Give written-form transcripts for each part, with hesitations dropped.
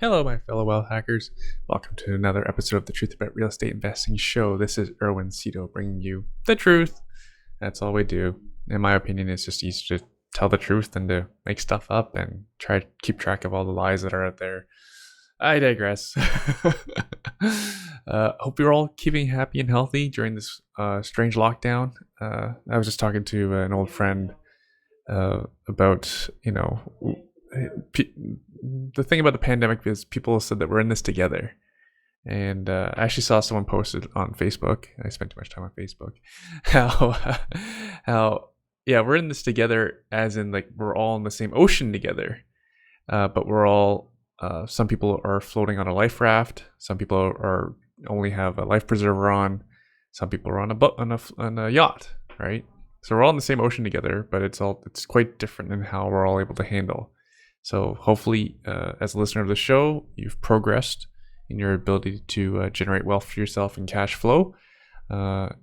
Hello, my fellow wealth hackers. Welcome to another episode of the Truth About Real Estate Investing Show. This is Erwin Cito bringing you the truth. That's all we do. In my opinion, it's just easier to tell the truth than to make stuff up and try to keep track of all the lies that are out there. I digress. Hope you're all keeping happy and healthy during this strange lockdown. I was just talking to an old friend about, the thing about the pandemic is people said that we're in this together. And I actually saw someone posted on Facebook. I spent too much time on Facebook. How we're in this together, as in like we're all in the same ocean together. But we're all, some people are floating on a life raft. Some people are only have a life preserver on. Some people are on a boat, on a yacht, right? So we're all in the same ocean together, but it's quite different in how we're all able to handle. So hopefully, as a listener of the show, you've progressed in your ability to generate wealth for yourself and cash flow.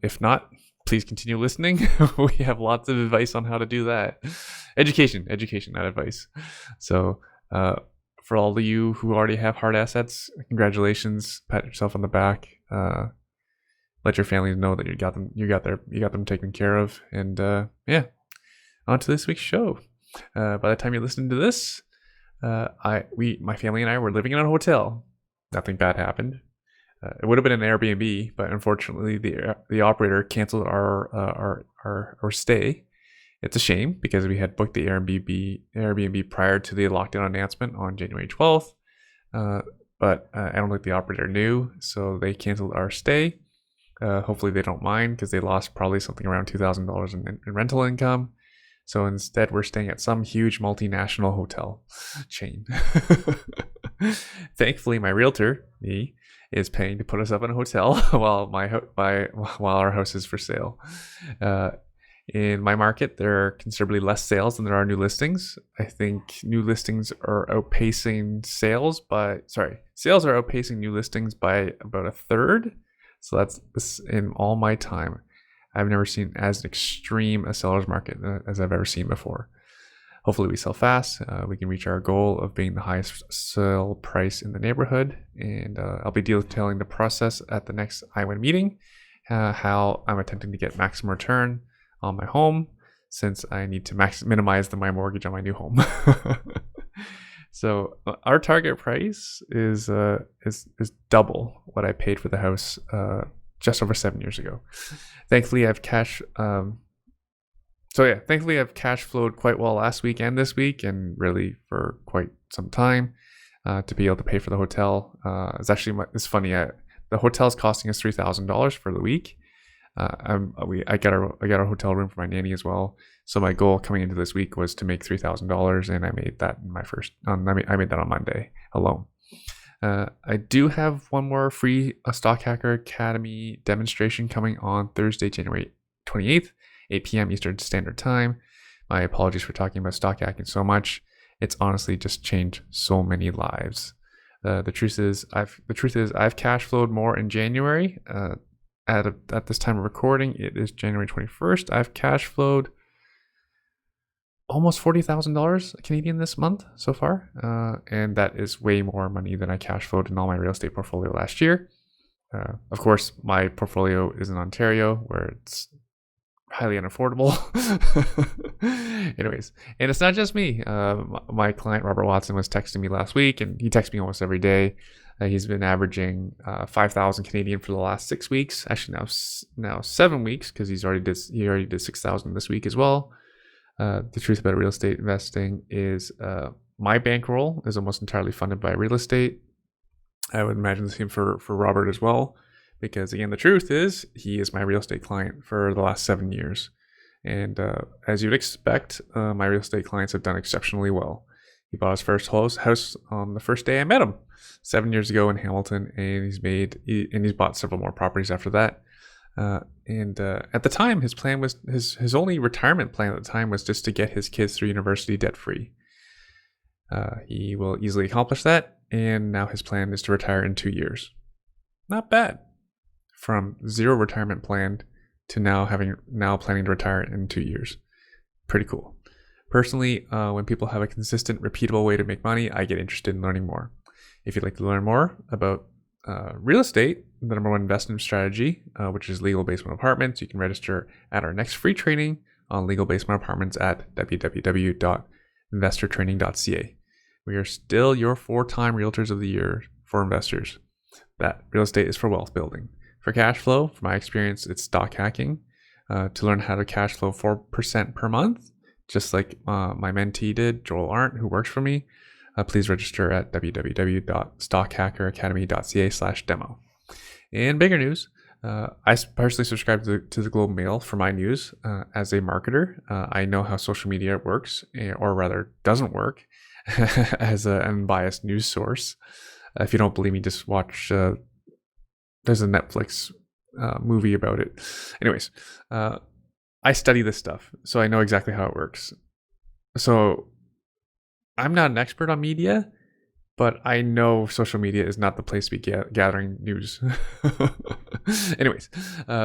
If not, please continue listening. We have lots of advice on how to do that. Education, not advice. So for all of you who already have hard assets, congratulations. Pat yourself on the back. Let your families know that you got them taken care of. And on to this week's show. By the time you're listening to this, my family and I were living in a hotel. Nothing bad happened. It would have been an Airbnb, but unfortunately the operator canceled our stay. It's a shame because we had booked the Airbnb prior to the lockdown announcement on January 12th. But I don't think the operator knew, so they canceled our stay. Hopefully they don't mind because they lost probably something around $2,000 in rental income. So instead, we're staying at some huge multinational hotel chain. Thankfully, my realtor, me, is paying to put us up in a hotel while our house is for sale. In my market, there are considerably less sales than there are new listings. I think new listings are outpacing sales are outpacing new listings by about a third. So that's in all my time. I've never seen as extreme a seller's market as I've ever seen before. Hopefully we sell fast. We can reach our goal of being the highest sale price in the neighborhood. And I'll be detailing the process at the next IWIN meeting, how I'm attempting to get maximum return on my home since I need to minimize my mortgage on my new home. So our target price is double what I paid for the house just over 7 years ago. Thankfully, I've cash flowed quite well last week and this week, and really for quite some time to be able to pay for the hotel. It's funny. The hotel's costing us $3,000 for the week. I got a hotel room for my nanny as well. So my goal coming into this week was to make $3,000, and I made that in I made that on Monday alone. I do have one more free Stock Hacker Academy demonstration coming on Thursday, January 28th, 8 p.m. Eastern Standard Time. My apologies for talking about stock hacking so much. It's honestly just changed so many lives. The truth is I've cash flowed more in January. At this time of recording, it is January 21st. I've cash flowed almost $40,000 Canadian this month so far. And that is way more money than I cash flowed in all my real estate portfolio last year. Of course, my portfolio is in Ontario where it's highly unaffordable. Anyways, and it's not just me. My client, Robert Watson, was texting me last week, and he texts me almost every day. He's been averaging 5,000 Canadian for the last 6 weeks. Actually, now 7 weeks because he already did 6,000 this week as well. The truth about real estate investing is my bankroll is almost entirely funded by real estate. I would imagine the same for Robert as well, because again, the truth is he is my real estate client for the last 7 years. And as you'd expect, my real estate clients have done exceptionally well. He bought his first house on the first day I met him 7 years ago in Hamilton, and he's bought several more properties after that. And at the time, his plan was his only retirement plan at the time was just to get his kids through university debt free. He will easily accomplish that, and now his plan is to retire in 2 years. Not bad. From zero retirement plan to now planning to retire in 2 years. Pretty cool. Personally, when people have a consistent, repeatable way to make money, I get interested in learning more. If you'd like to learn more about real estate, the number one investment strategy, which is legal basement apartments, you can register at our next free training on legal basement apartments at www.investortraining.ca. We are still your 4-time Realtors of the Year for investors. That real estate is for wealth building. For cash flow, from my experience, it's stock hacking. To learn how to cash flow 4% per month, just like my mentee did, Joel Arndt, who works for me, please register at www.stockhackeracademy.ca/demo. In bigger news, I personally subscribe to the Globe Mail for my news. As a marketer, I know how social media works, or rather doesn't work, as an unbiased news source. If you don't believe me, just watch, there's a Netflix movie about it. Anyways, I study this stuff, so I know exactly how it works. So I'm not an expert on media, but I know social media is not the place to be gathering news. Anyways,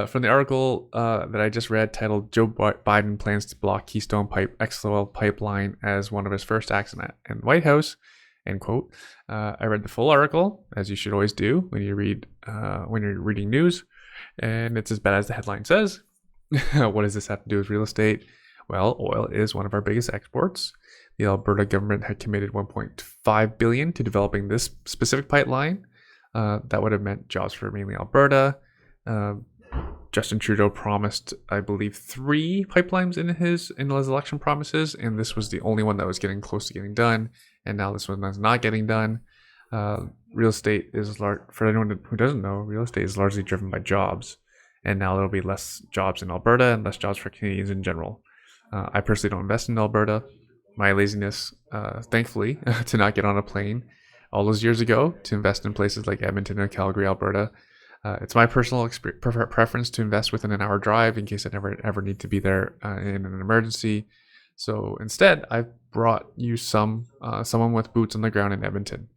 from the article that I just read titled Joe Biden plans to block Keystone XOL pipeline as one of his first acts in the White House, end quote. I read the full article, as you should always do when you're reading news, and it's as bad as the headline says. What does this have to do with real estate? Well, oil is one of our biggest exports. The Alberta government had committed $1.5 billion to developing this specific pipeline. That would have meant jobs for mainly Alberta. Justin Trudeau promised, I believe, 3 pipelines in his election promises, and this was the only one that was getting close to getting done. And now this one is not getting done. Real estate is for anyone who doesn't know, real estate is largely driven by jobs, and now there'll be less jobs in Alberta and less jobs for Canadians in general. I personally don't invest in Alberta. My laziness, thankfully, to not get on a plane all those years ago to invest in places like Edmonton or Calgary, Alberta. It's my personal preference to invest within an hour drive in case I ever need to be there in an emergency. So instead, I've brought you someone with boots on the ground in Edmonton.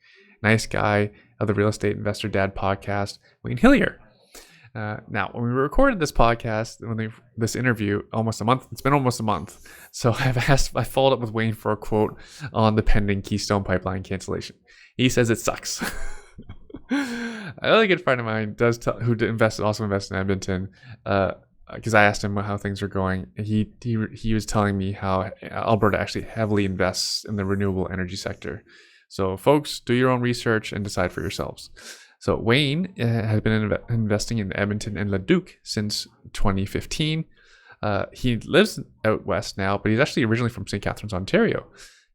Nice guy of the Real Estate Investor Dad podcast, Wayne Hillier. Now, when we recorded this podcast, this interview, it's been almost a month. So I followed up with Wayne for a quote on the pending Keystone pipeline cancellation. He says it sucks. A really good friend of mine who also invests in Edmonton, because I asked him how things are going. He was telling me how Alberta actually heavily invests in the renewable energy sector. So folks, do your own research and decide for yourselves. So Wayne has been investing in Edmonton and Leduc since 2015. He lives out west now, but he's actually originally from St. Catharines, Ontario.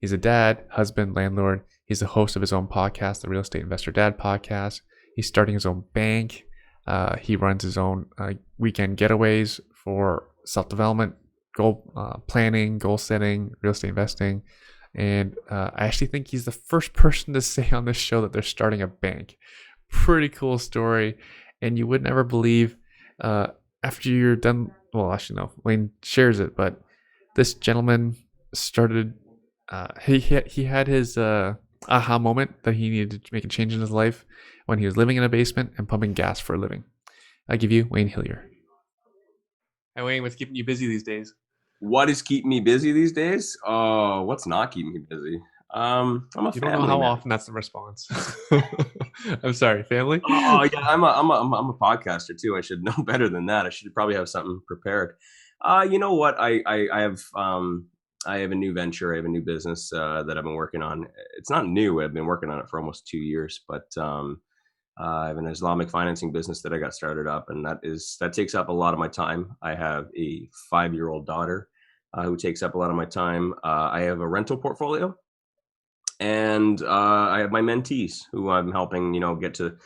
He's a dad, husband, landlord. He's the host of his own podcast, the Real Estate Investor Dad podcast. He's starting his own bank. He runs his own weekend getaways for self-development, goal planning, goal setting, real estate investing. And I actually think he's the first person to say on this show that they're starting a bank. Pretty cool story, and you would never believe after you're done. Well, actually, no. Wayne shares it, but this gentleman started. He had his aha moment that he needed to make a change in his life when he was living in a basement and pumping gas for a living. I give you Wayne Hillier. Hey Wayne, what's keeping you busy these days? What is keeping me busy these days? Oh, what's not keeping me busy? I'm a family. You don't know how often that's the response. I'm sorry, family. Oh yeah, I'm a podcaster too. I should know better than that. I should probably have something prepared. You know what? I have a new venture. I have a new business that I've been working on. It's not new. I've been working on it for almost 2 years, but I have an Islamic financing business that I got started up, and that takes up a lot of my time. I have a 5-year-old daughter who takes up a lot of my time. I have a rental portfolio. And I have my mentees who I'm helping, get to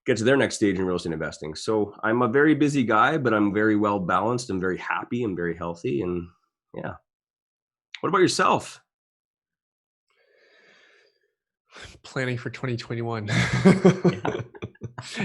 their next stage in real estate investing. So I'm a very busy guy, but I'm very well balanced. I'm very happy. I'm very healthy. And yeah. What about yourself? Planning for 2021.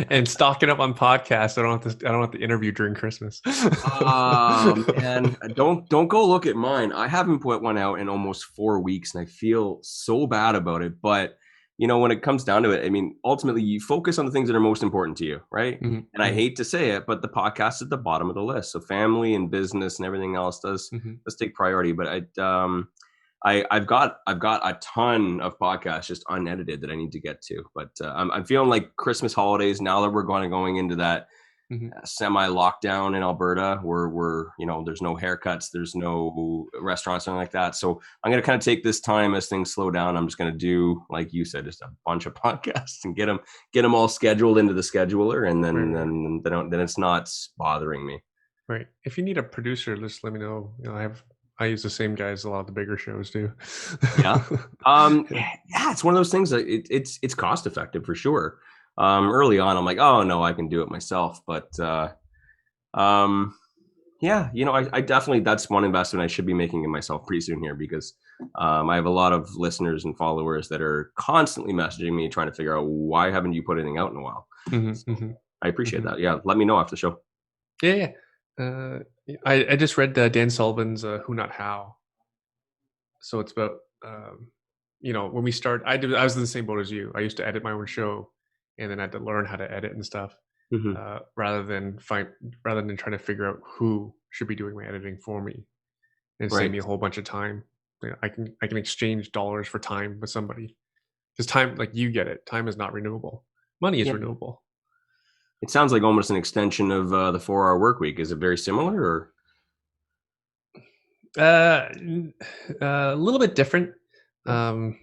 And stocking up on podcasts. I don't have to interview during Christmas. And don't go look at mine. I haven't put one out in almost 4 weeks, and I feel so bad about it. But when it comes down to it, I mean, ultimately, you focus on the things that are most important to you, right? Mm-hmm. And I hate to say it, but the podcast is at the bottom of the list. So family and business and everything else does take priority. But I've got a ton of podcasts just unedited that I need to get to, but I'm feeling like Christmas holidays now that we're going into that Mm-hmm. semi lockdown in Alberta, where there's no haircuts, there's no restaurants, anything like that. So I'm gonna kind of take this time as things slow down. I'm just gonna do, like you said, just a bunch of podcasts and get them all scheduled into the scheduler, and Right, then right, then it's not bothering me. right. If you need a producer, just let me know. I use the same guys a lot of the bigger shows do. Yeah. Yeah. Yeah, it's one of those things that it's cost effective for sure. Early on, I'm like, oh no, I can do it myself. But um, yeah, I definitely, that's one investment I should be making in myself pretty soon here, because I have a lot of listeners and followers that are constantly messaging me trying to figure out, why haven't you put anything out in a while? Mm-hmm, So mm-hmm, I appreciate mm-hmm. that. Yeah, let me know after the show. Yeah, yeah. I just read Dan Sullivan's "Who Not How," so it's about when we start. I was in the same boat as you. I used to edit my own show, and then I had to learn how to edit and stuff. Hmm. Rather than trying to figure out who should be doing my editing for me and save Right. me a whole bunch of time. I can exchange dollars for time with somebody, because time, like, you get it, time is not renewable. Money is Yeah. renewable. It sounds like almost an extension of the 4-hour work week. Is it very similar, or? A little bit different, Yeah. um,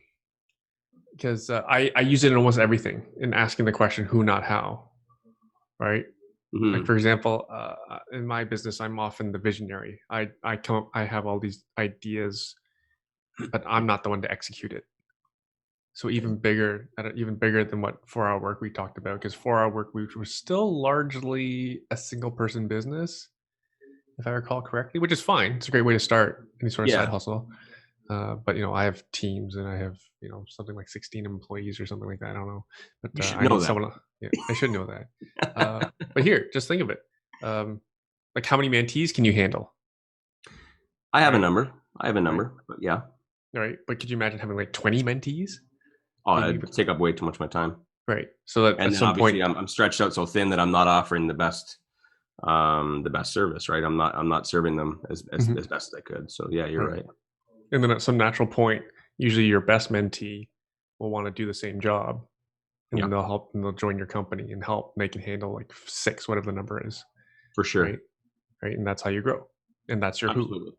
because I use it in almost everything, in asking the question who, not how, right? Like, Hmm. for example, in my business, I'm often the visionary. I have all these ideas, but I'm not the one to execute it. So even bigger than what 4-hour work we talked about, because 4-hour work week was still largely a single person business, if I recall correctly, which is fine. It's a great way to start any sort of side Yeah. hustle. But I have teams, and I have something like 16 employees or something like that. I don't know, but You should I know need that. someone. Yeah, I should know that. But here, just think of it. Um, like, how many mentees can you handle? I have a Right, number. I have a right, number, but yeah. right. But could you imagine having like 20 mentees? Oh, Being it'd able, take up way too much of my time. right. So that And at then some point. obviously I'm stretched out so thin that I'm not offering the best service, right? I'm not serving them as Mhm, best as I could. So yeah, you're right. right. And then at some natural point, usually your best mentee will want to do the same job, and Yeah, then they'll join your company and help. They can handle like six, whatever the number is, for right? sure. Right. And that's how you grow. And that's your who. Absolutely.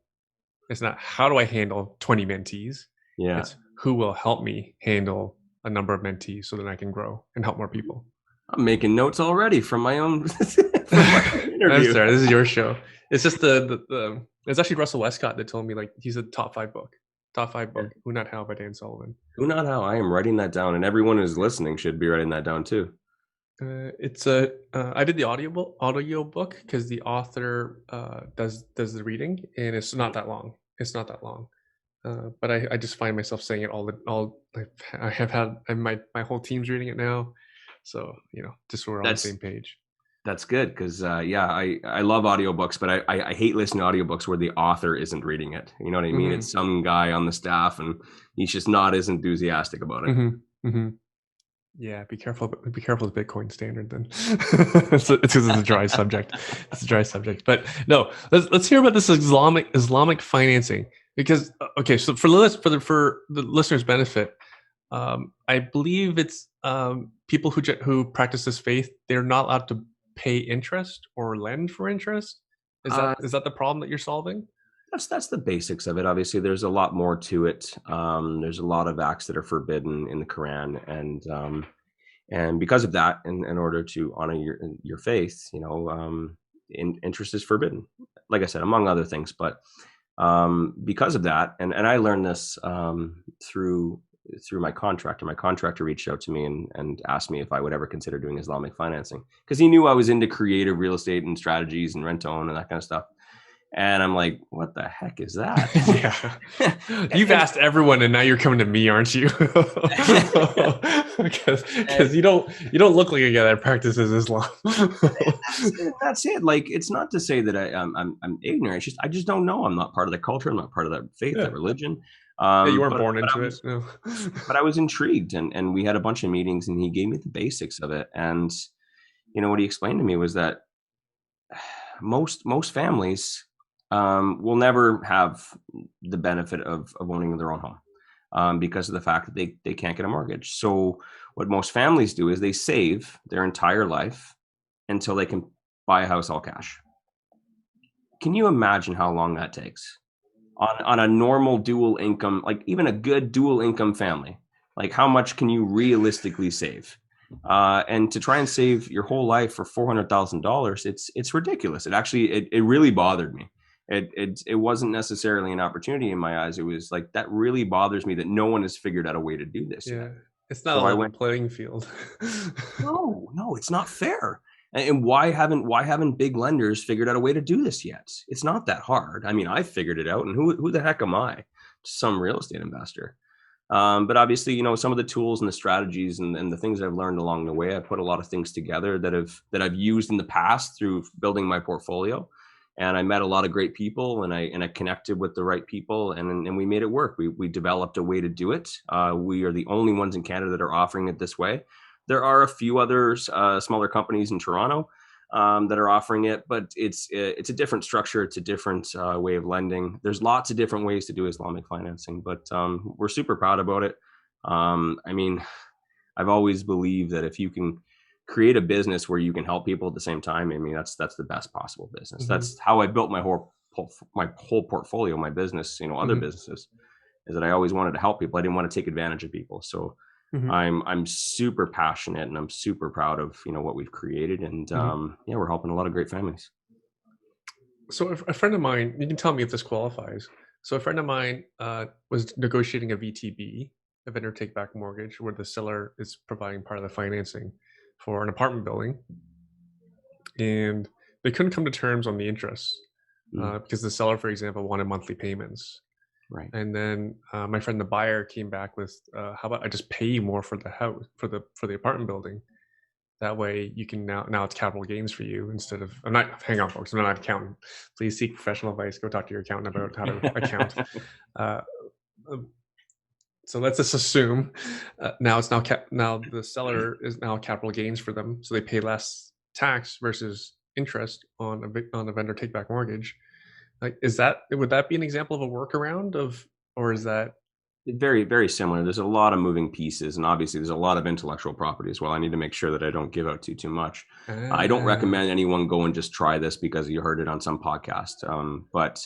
It's not how do I handle 20 mentees? Yeah. It's who will help me handle a number of mentees so that I can grow and help more people. I'm making notes already from my own from my own I'm interview. sorry, this is your show. It's just the it's actually Russell Westcott that told me, like, he's a top 5 book, Yeah. Who Not How by Dan Sullivan. Who not how. I am writing that down, and everyone who's listening should be writing that down too. It's a I did the audio book because the author does the reading, and it's not that long. It's not that long. But I just find myself saying it all. I have had, and my whole team's reading it now, so just so we're on the That's same page. that's good, because yeah, I love audiobooks, but I hate listening to audiobooks where the author isn't reading it. You know what I mean? Hmm. It's some guy on the staff, and he's just not as enthusiastic about it. Hmm. Hmm. Yeah, be careful. Be careful with Bitcoin standard then. It's a dry subject. It's a dry subject. But no, let's hear about this Islamic financing, because okay, so for the listeners' benefit, I believe it's people who practice this faith. They're not allowed to pay interest or lend for interest. Is that Uh, is that the problem that you're solving? that's the basics of it. Obviously, there's a lot more to it. There's a lot of acts that are forbidden in the Quran, and because of that, in order to honor your faith, interest is forbidden. Like I said, among other things, but because of that, and I learned this through my contractor. My contractor reached out to me and asked me if I would ever consider doing Islamic financing, because he knew I was into creative real estate and strategies and rent to own and that kind of stuff. And I'm like, what the heck is that? Yeah, you've and, asked everyone, and now you're coming to me, aren't you? Because and you don't look like a guy that practices Islam. that's it. Like, it's not to say that I'm ignorant. It's just I just don't know. I'm not part of the culture. I'm not part of that faith, Yeah, that religion. yeah, you weren't But born but I into it. was No. but I was intrigued, and we had a bunch of meetings, and he gave me the basics of it. And what he explained to me was that most families will never have the benefit of owning their own home, because of the fact that they can't get a mortgage. So what most families do is they save their entire life until they can buy a house all cash. Can you imagine how long that takes on a normal dual income, like even a good dual income family? Like how much can you realistically save? And to try and save your whole life for $400,000, it's ridiculous. It really bothered me. It wasn't necessarily an opportunity in my eyes. It was like, that really bothers me that no one has figured out a way to do this Yeah, yet. it's not a So I level went, playing field. no, it's not fair. And why haven't big lenders figured out a way to do this yet? It's not that hard. I mean, I figured it out, and who the heck am I? Some real estate investor. But obviously, some of the tools and the strategies and the things I've learned along the way, I put a lot of things together that I've used in the past through building my portfolio. And I met a lot of great people, and I connected with the right people, and we made it work. We developed a way to do it. We are the only ones in Canada that are offering it this way. There are a few others, smaller companies in Toronto, that are offering it, but it's a different structure. It's a different way of lending. There's lots of different ways to do Islamic financing, but we're super proud about it. I mean, I've always believed that if you can create a business where you can help people at the same time, I mean, that's the best possible business. Mm-hmm. That's how I built my whole portfolio, my business, other Mm-hmm. businesses, is that I always wanted to help people. I didn't want to take advantage of people. So Mm-hmm. I'm super passionate, and I'm super proud of what we've created, and Mm-hmm. yeah, we're helping a lot of great families. So a friend of mine, you can tell me if this qualifies. So a friend of mine was negotiating a VTB, a vendor take back mortgage, where the seller is providing part of the financing for an apartment building, and they couldn't come to terms on the interest because the seller, for example, wanted monthly payments. Right. And then my friend, the buyer, came back with, "How about I just pay you more for the house for the apartment building? That way, you can now it's capital gains for you instead of." I'm not. Hang on, folks. I'm not an accountant. Please seek professional advice. Go talk to your accountant about how to account. Uh, so let's just assume now it's now the seller is now capital gains for them, so they pay less tax versus interest on a vendor take back mortgage. Like, would that be an example of a workaround or is that? Very, very similar. There's a lot of moving pieces, and obviously there's a lot of intellectual property as well. I need to make sure that I don't give out too much. I don't recommend anyone go and just try this because you heard it on some podcast. But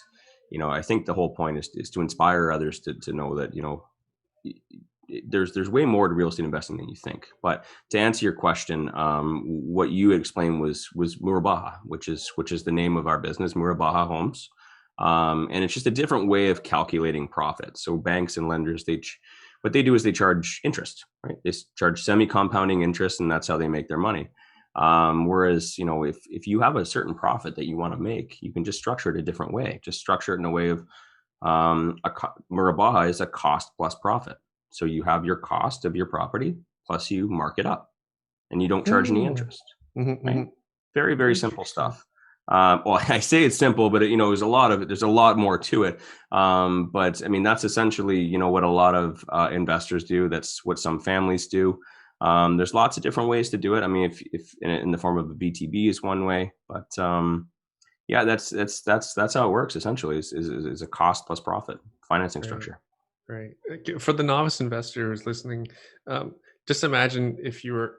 I think the whole point is to inspire others to know that there's way more to real estate investing than you think. But to answer your question, what you explained was Murabaha, which is the name of our business, Murabaha Homes. And it's just a different way of calculating profit. So banks and lenders, what they do is they charge interest, right? They charge semi-compounding interest, and that's how they make their money. Whereas, if you have a certain profit that you want to make, you can just structure it a different way. Just structure it in a way of Murabaha is a cost plus profit. So you have your cost of your property plus you mark it up, and you don't charge any interest. Mm-hmm, Right? mm-hmm. Very, very simple stuff. Well, I say it's simple, but there's a lot of it. There's a lot more to it. But I mean, that's essentially, what a lot of investors do. That's what some families do. There's lots of different ways to do it. I mean, if in the form of a BTB is one way, but yeah, that's how it works. Essentially, is a cost plus profit financing structure. Right. For the novice investor who's listening, just imagine if you were,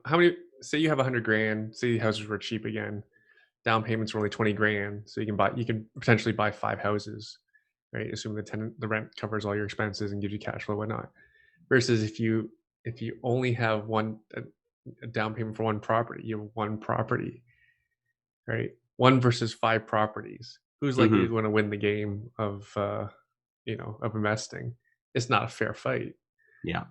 how many, say you have 100 grand, say the houses were cheap again, down payments were only 20 grand. So you can potentially buy 5 houses, right? Assuming the rent covers all your expenses and gives you cash flow, whatnot. Versus if you only have a down payment for one property, you have one property, right? 1 versus 5 properties. Who's likely to want to win the game of investing? It's not a fair fight. Yeah.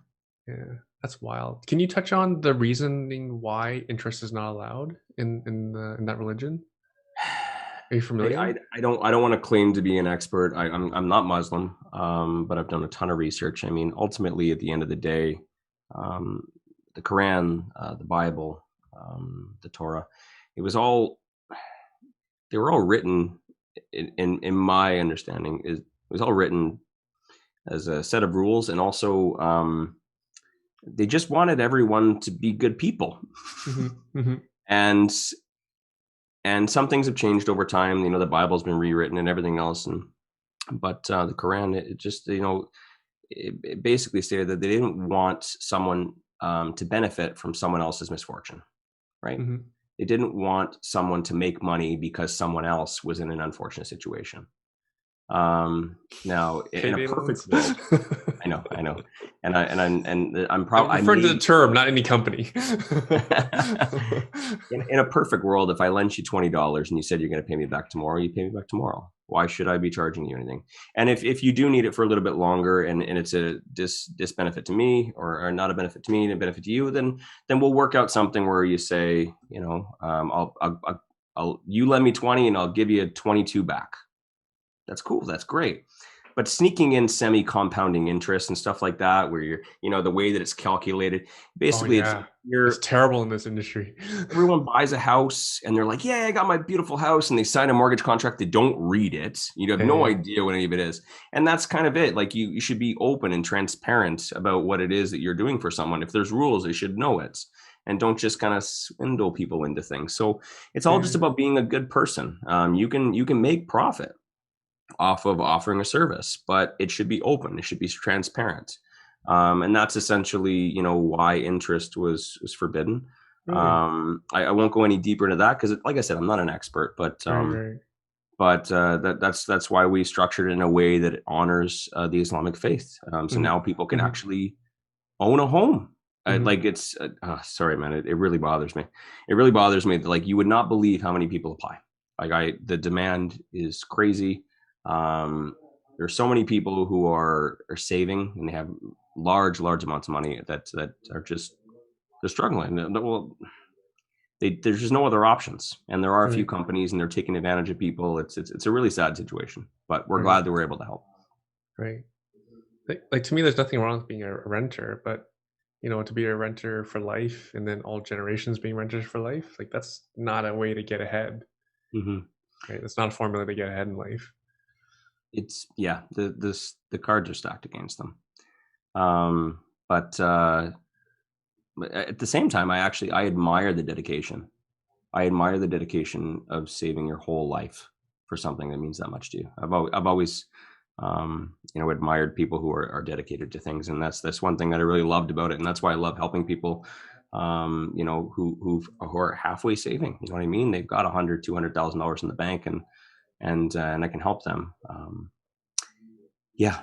That's wild. Can you touch on the reasoning why interest is not allowed in that religion? Are you familiar? I don't want to claim to be an expert. I'm not Muslim, but I've done a ton of research. I mean, ultimately, at the end of the day, the Quran, the Bible, the Torah, they were all written in my understanding, it was all written as a set of rules, and also they just wanted everyone to be good people. Mm-hmm, mm-hmm. and and some things have changed over time. You know, the Bible's been rewritten and everything else, but the Quran, it just, it basically stated that they didn't want someone to benefit from someone else's misfortune, right? Mm-hmm. They didn't want someone to make money because someone else was in an unfortunate situation. Now, in a Payday perfect loans. world, I know, and I'm probably I'm referring to the term, not any company. in a perfect world, if I lent you $20 and you said you're going to pay me back tomorrow, you pay me back tomorrow. Why should I be charging you anything? And if you do need it for a little bit longer, and it's a disbenefit to me, or not a benefit to me and a benefit to you, then we'll work out something where you say, I'll you lend me 20 and I'll give you 22 back. That's cool. That's great. But sneaking in semi-compounding interest and stuff like that, where you're, the way that it's calculated, basically, it's terrible in this industry. Everyone buys a house and they're like, yeah, I got my beautiful house. And they sign a mortgage contract. They don't read it. You have no idea what any of it is. And that's kind of it. Like you should be open and transparent about what it is that you're doing for someone. If there's rules, they should know it. And don't just kind of swindle people into things. So it's all just about being a good person. You can make profit off of offering a service, but it should be open. It should be transparent. And that's essentially, why interest was forbidden. Really? I won't go any deeper into that because, like I said, I'm not an expert, but that's why we structured it in a way that it honors the Islamic faith. So now people can actually own a home. Like it's sorry, man, it really bothers me. It really bothers me that, like, you would not believe how many people apply. Like the demand is crazy. There's so many people who are saving, and they have large amounts of money that are just, they're struggling. Well, there's just no other options, and there are a few companies, and they're taking advantage of people. It's a really sad situation, but we're glad that we're able to help. Right. Like to me, there's nothing wrong with being a renter, but to be a renter for life, and then all generations being renters for life, like that's not a way to get ahead. Mm-hmm. Right. That's not a formula to get ahead in life. It's the cards are stacked against them. But at the same time, I admire the dedication. I admire the dedication of saving your whole life for something that means that much to you. I've always admired people who are dedicated to things, and that's one thing that I really loved about it, and that's why I love helping people. Who are halfway saving. You know what I mean? They've got $100,000-$200,000 in the bank, and I can help them. Yeah.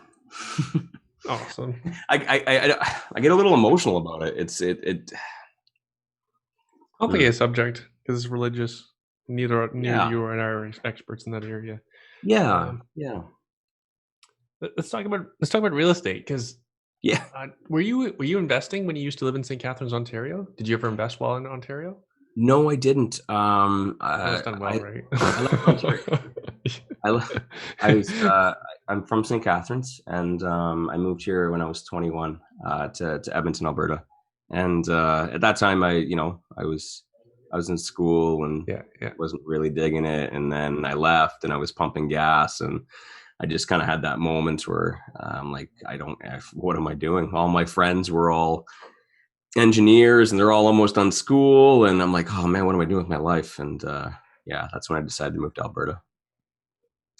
Awesome. I get a little emotional about it. I don't think it's a subject because it's religious. Neither you or I are experts in that area. Yeah. Let's talk about real estate, because were you investing when you used to live in St. Catharines, Ontario? Did you ever invest while in Ontario? No, I didn't. Done well, right? I'm from St. Catharines, and I moved here when I was 21 to Edmonton, Alberta. And at that time, I was in school and wasn't really digging it. And then I left, and I was pumping gas, and I just kind of had that moment where I'm like, what am I doing? All my friends were all engineers, and they're all almost done school, and I'm like, oh man, what am I doing with my life? And that's when I decided to move to Alberta.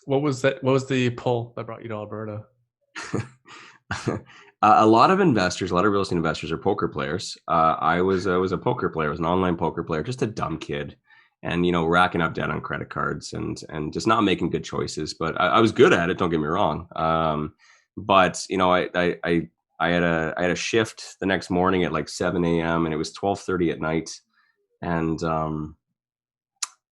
What was the pull that brought you to Alberta? A lot of real estate investors are poker players. I was a poker player. I was an online poker player, just a dumb kid, and racking up debt on credit cards and just not making good choices. But I was good at it. Don't get me wrong. But I had a shift the next morning at like 7 a.m. and it was 12:30 at night, and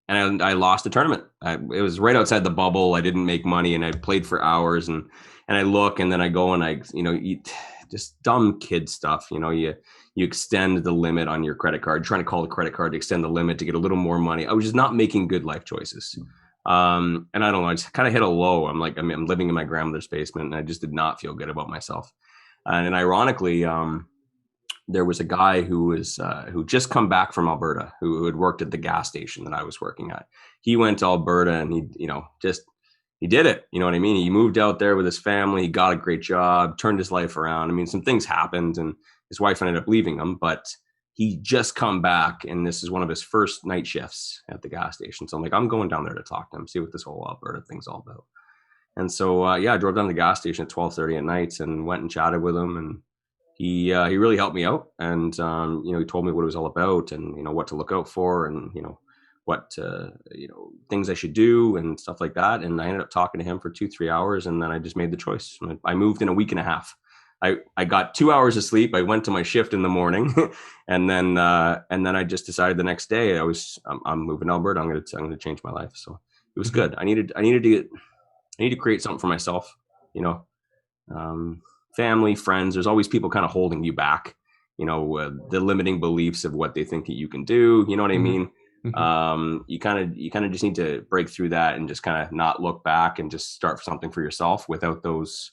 I lost the tournament. It was right outside the bubble. I didn't make money, and I played for hours, and I look, and then I go and I eat just dumb kid stuff. You extend the limit on your credit card, trying to call the credit card to extend the limit to get a little more money. I was just not making good life choices. And I don't know, I just kind of hit a low. I'm living in my grandmother's basement, and I just did not feel good about myself. And ironically, there was a guy who just come back from Alberta, who had worked at the gas station that I was working at. He went to Alberta, and he did it. You know what I mean? He moved out there with his family. He got a great job, turned his life around. I mean, some things happened, and his wife ended up leaving him, but he just come back, and this is one of his first night shifts at the gas station. So I'm like, I'm going down there to talk to him, see what this whole Alberta thing's all about. And so I drove down to the gas station at 12:30 at night and went and chatted with him, and he really helped me out, and he told me what it was all about, and what to look out for, and what things I should do and stuff like that. And I ended up talking to him for 2-3 hours, and then I just made the choice. I moved in a week and a half. I got 2 hours of sleep. I went to my shift in the morning, and then I just decided the next day I'm moving to Alberta. I'm gonna change my life. So it was good. I need to create something for myself. Family, friends. There's always people kind of holding you back. The limiting beliefs of what they think that you can do. You know what I mean? You kind of just need to break through that and just kind of not look back and just start something for yourself without those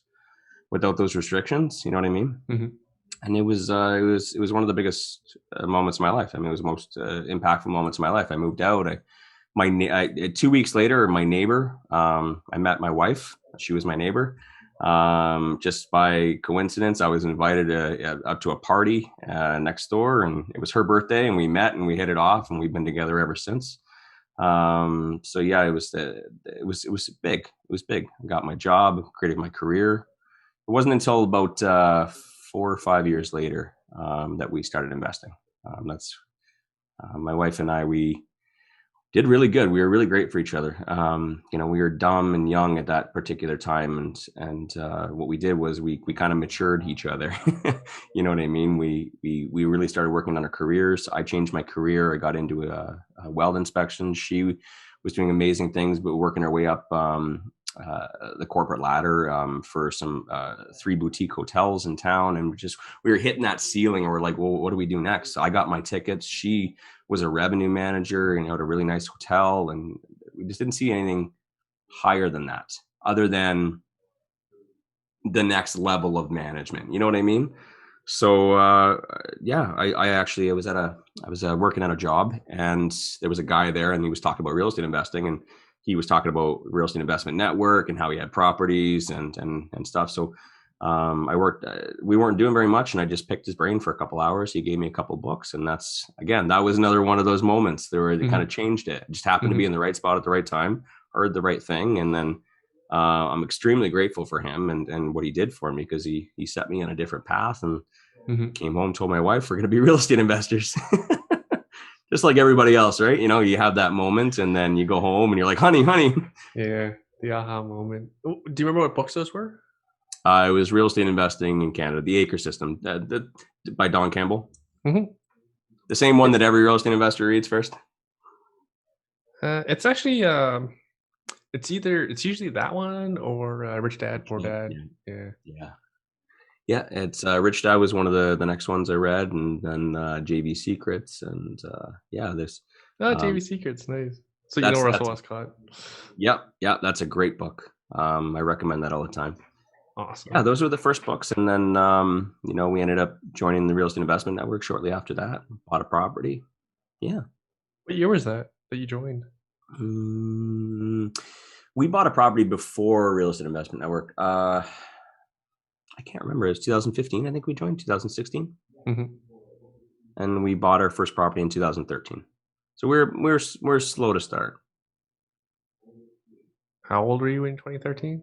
restrictions. You know what I mean? And it was one of the biggest moments of my life. I mean, it was the most impactful moments of my life. I moved out. 2 weeks later, my neighbor, I met my wife. She was my neighbor. Just by coincidence, I was invited up to a party next door, and it was her birthday, and we met and we hit it off, and we've been together ever since. So yeah, it was big. It was big. I got my job, created my career. It wasn't until about 4 or 5 years later that we started investing. That's my wife and I. We did really good. We were really great for each other. We were dumb and young at that particular time, and what we did was we kind of matured each other. You know what I mean? We really started working on our careers. I changed my career. I got into a weld inspection. She was doing amazing things, but working her way up the corporate ladder for some 3 boutique hotels in town, and we were hitting that ceiling, and we're like, well, what do we do next? So I got my tickets. She was a revenue manager, at a really nice hotel, and we just didn't see anything higher than that, other than the next level of management. You know what I mean? So I was working at a job, and there was a guy there, and he was talking about real estate investing, and he was talking about real estate investment network and how he had properties and stuff. So we weren't doing very much, and I just picked his brain for a couple hours. He gave me a couple books, and that was another one of those moments where it kind of changed it. It just happened to be in the right spot at the right time, heard the right thing. And then I'm extremely grateful for him and what he did for me, because he set me on a different path, and came home, told my wife, we're going to be real estate investors. Just like everybody else, right? You have that moment, and then you go home and you're like, honey. Yeah, the aha moment. Do you remember what books those were? It was Real Estate Investing in Canada, The Acre System, by Don Campbell. The same one that every real estate investor reads first. It's actually it's usually that one or Rich Dad Poor Dad. Yeah. It's Rich Dad was one of the next ones I read, and then JV Secrets, and there's JV Secrets, nice. So Russell Westcott. Yep, that's a great book. I recommend that all the time. Awesome. Yeah, those were the first books, and then we ended up joining the Real Estate Investment Network shortly after that. Bought a property. Yeah. What year was that you joined? We bought a property before Real Estate Investment Network. I can't remember. It was 2015. I think we joined 2016, and we bought our first property in 2013. So we're slow to start. How old were you in 2013?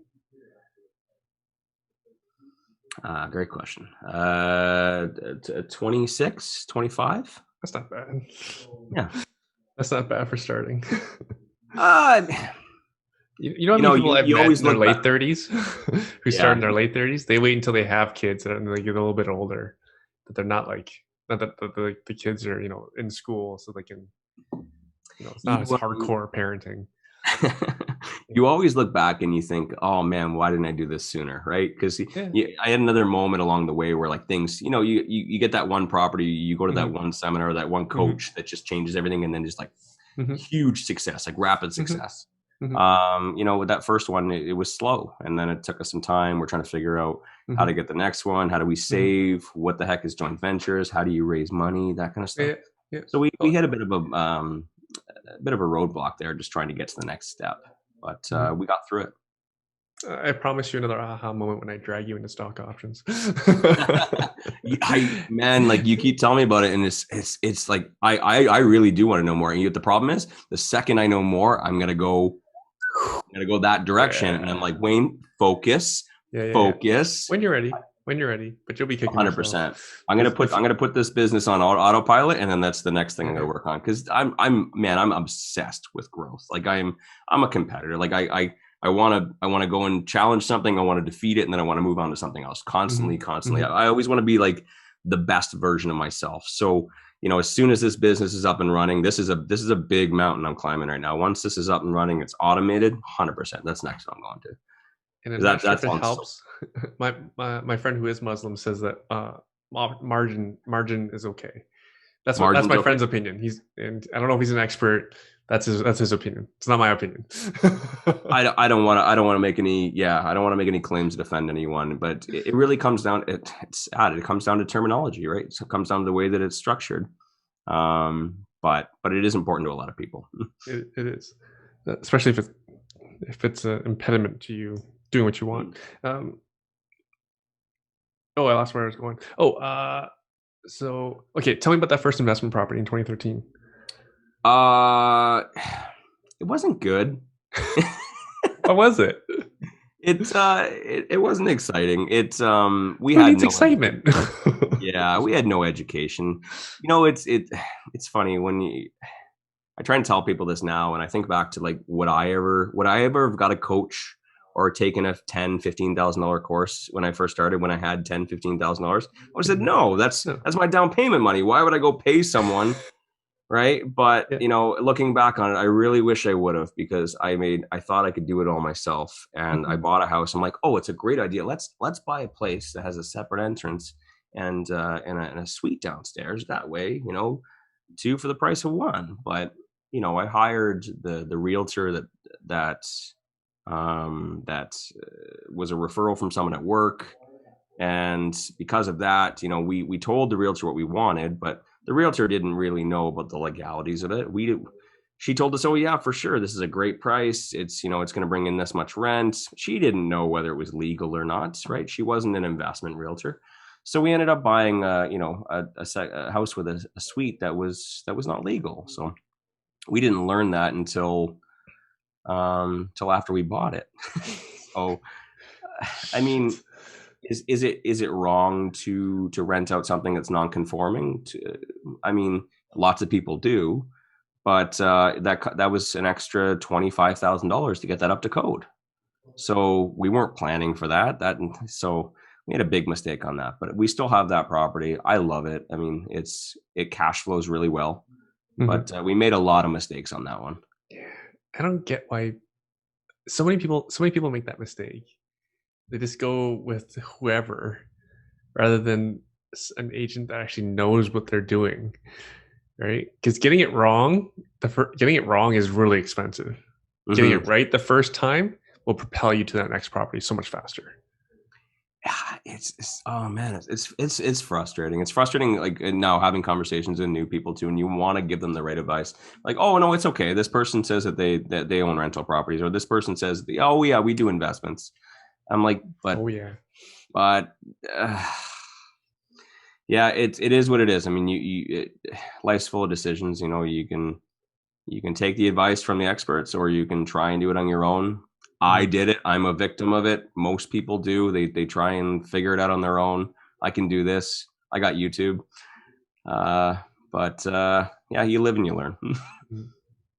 Great question. 26, 25. That's not bad. Yeah, that's not bad for starting. You always in their late 30s who start in their late 30s. They wait until they have kids and they get a little bit older, but they're not that the kids are in school, so they can it's not as hardcore parenting. You always look back and you think, oh man, why didn't I do this sooner, right? Because I had another moment along the way where things, you get that one property, you go to that one seminar, that one coach that just changes everything, and then just huge success, rapid success. With that first one, it was slow, and then it took us some time. We're trying to figure out how to get the next one. How do we save? What the heck is joint ventures? How do you raise money? That kind of stuff. Yeah. So we hit a bit of a roadblock there, just trying to get to the next step, but we got through it. I promise you another aha moment when I drag you into stock options. Man, like you keep telling me about it, and it's like I really do want to know more. And yet the problem is, the second I know more, I'm gonna go that direction, and I'm Yeah. like, Wayne, focus, Yeah. focus. When you're ready, but you'll be kicking yourself. 100%. I'm gonna put this business on autopilot, and then that's the next thing I'm gonna work on, because I'm obsessed with growth. Like I'm a competitor. Like I want to go and challenge something. I want to defeat it, and then I want to move on to something else. Constantly, constantly. I always want to be like the best version of myself. So as soon as this business is up and running, this is a big mountain I'm climbing right now. Once this is up and running, it's automated. 100%. That's next one I'm going to. And I'm not That sure that if it sounds so. helps. My friend who is Muslim says that margin is okay. That's Margin's my okay. friend's opinion. And I don't know if he's an expert. That's his opinion. It's not my opinion. I don't want to make any claims to defend anyone, but it really comes down. It's sad. It comes down to terminology, right? So it comes down to the way that it's structured. But it is important to a lot of people. It is, especially if it's an impediment to you doing what you want. I lost where I was going. So okay, tell me about that first investment property in 2013. It wasn't good. What was it? It wasn't exciting. We Who had needs no excitement? yeah, we had no education. It's funny when I try and tell people this now, and I think back to like, would I ever have got a coach or taken a $10,000-$15,000 course when I first started, when I had $10,000-$15,000? I would have said, no, that's my down payment money. Why would I go pay someone? Right. But, looking back on it, I really wish I would have, because I thought I could do it all myself. And I bought a house. I'm like, oh, it's a great idea. Let's buy a place that has a separate entrance and a suite downstairs. That way, two for the price of one. But, I hired the realtor that was a referral from someone at work. And because of that, we told the realtor what we wanted, but the realtor didn't really know about the legalities of it. She told us, oh yeah, for sure, this is a great price. It's going to bring in this much rent. She didn't know whether it was legal or not, right? She wasn't an investment realtor. So we ended up buying, a house with a suite that was not legal. So we didn't learn that until after we bought it. So, I mean, is it wrong to rent out something that's non-conforming? I mean, lots of people do, but that was an extra $25,000 to get that up to code. So we weren't planning for that. So we made a big mistake on that. But we still have that property. I love it. I mean, it cash flows really well, but we made a lot of mistakes on that one. I don't get why so many people make that mistake. They just go with whoever rather than an agent that actually knows what they're doing, right? Because getting it wrong is really expensive. Getting it right the first time will propel you to that next property so much faster. Oh man, it's frustrating. It's frustrating, like now having conversations with new people too, and you want to give them the right advice. Like, oh no, it's okay. This person says that they own rental properties, or this person says, oh yeah, we do investments. I'm like, but yeah, it is what it is. I mean, life's full of decisions. You can take the advice from the experts, or you can try and do it on your own. I did it. I'm a victim of it. Most people do. They try and figure it out on their own. I can do this. I got YouTube. But yeah, you live and you learn.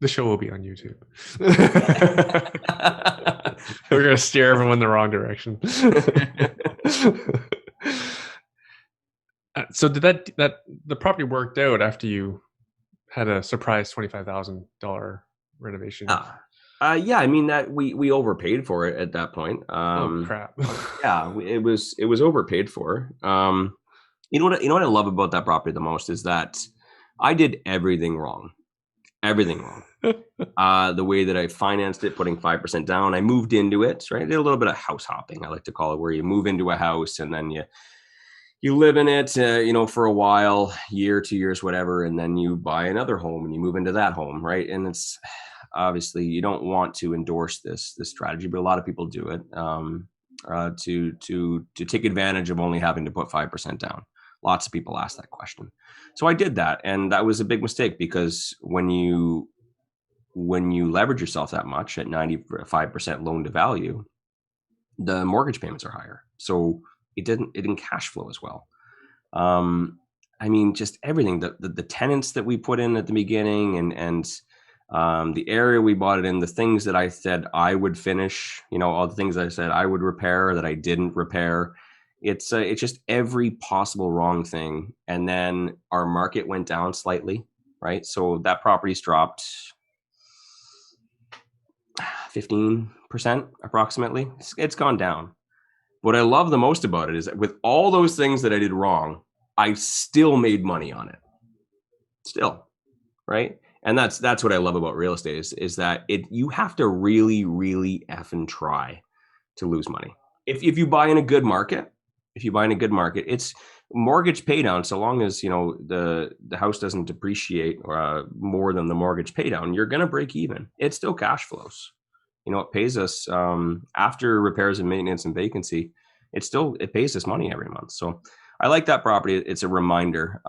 The show will be on YouTube. We're going to steer everyone the wrong direction. So did the property worked out after you had a surprise $25,000 renovation? Yeah, I mean that we overpaid for it at that point. Oh crap! Yeah, it was overpaid for. You know what I love about that property the most is that I did everything wrong. The way that I financed it, putting 5% down, I moved into it. Right, I did a little bit of house hopping, I like to call it, where you move into a house and then you live in it, for a while, year, 2 years, whatever, and then you buy another home and you move into that home, right? And it's obviously you don't want to endorse this strategy, but a lot of people do it to take advantage of only having to put 5% down. Lots of people ask that question. So I did that, and that was a big mistake, because when you leverage yourself that much at 95% loan to value, the mortgage payments are higher. So it didn't cash flow as well. I mean, just everything, the tenants that we put in at the beginning, and the area we bought it in, the things that I said I would finish, all the things that I said I would repair that I didn't repair. It's just every possible wrong thing. And then our market went down slightly, right? So that property's dropped 15% approximately. It's gone down. What I love the most about it is that with all those things that I did wrong, I still made money on it. Still, right? And that's what I love about real estate is that you have to really, really effing try to lose money. If you buy in a good market, it's mortgage pay down. So long as the house doesn't depreciate more than the mortgage pay down, you're gonna break even. It still cash flows. It pays us after repairs and maintenance and vacancy. It pays us money every month. So I like that property. It's a reminder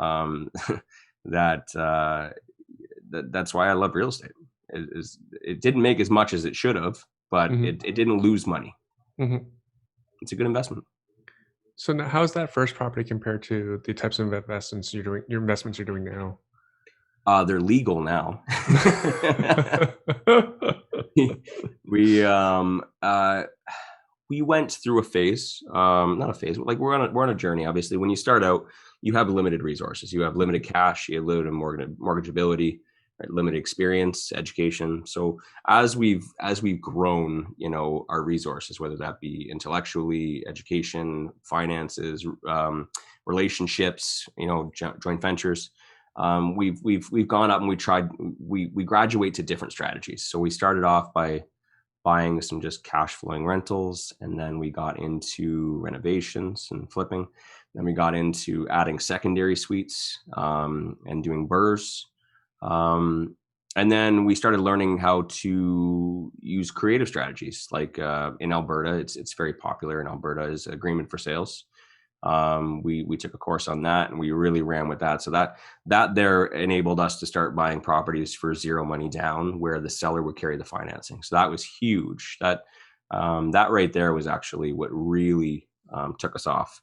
that's why I love real estate. It didn't make as much as it should have, but it didn't lose money. It's a good investment. So now, how's that first property compared to the types of investments you're doing? Your investments you're doing now? They're legal now. We went through a phase, not a phase, but like we're on a journey. Obviously, when you start out, you have limited resources. You have limited cash, you have limited mortgageability, right? Limited experience, education. So as we've grown, our resources, whether that be intellectually, education, finances, relationships, joint ventures, we've gone up and we graduate to different strategies. So we started off by buying some just cash flowing rentals, and then we got into renovations and flipping. Then we got into adding secondary suites and doing BRRRRs. And then we started learning how to use creative strategies. Like in Alberta, it's very popular in Alberta is agreement for sales. We took a course on that, and we really ran with that. So that there enabled us to start buying properties for zero money down, where the seller would carry the financing. So that was huge. That right there was actually what really took us off.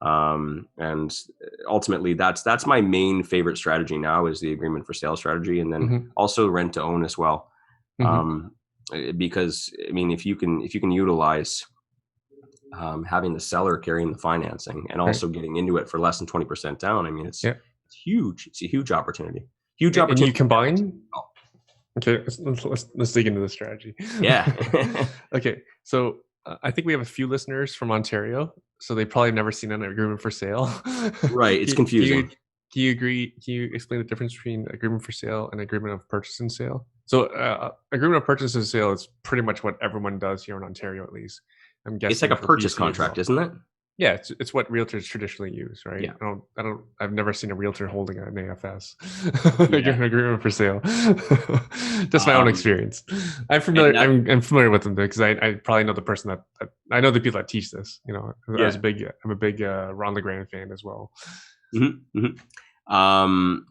And ultimately, that's my main favorite strategy now, is the agreement for sale strategy, and then also rent to own as well. Because I mean, if you can utilize having the seller carrying the financing and also getting into it for less than 20% down, I mean, it's huge. It's a huge opportunity. And you combine. Okay, let's dig into the strategy. Yeah. Okay, so I think we have a few listeners from Ontario, so they've probably never seen an agreement for sale. Right, it's confusing. Do you agree? Can you explain the difference between agreement for sale and agreement of purchase and sale? So agreement of purchase and sale is pretty much what everyone does here in Ontario, at least. I'm guessing it's like a purchase contract, isn't it? Yeah, it's what realtors traditionally use, right? Yeah. I've never seen a realtor holding an AFS, an agreement for sale. Just my own experience. I'm familiar. I'm familiar with them because I probably know the person that I know the people that teach this. I'm a big Ron LeGrand fan as well.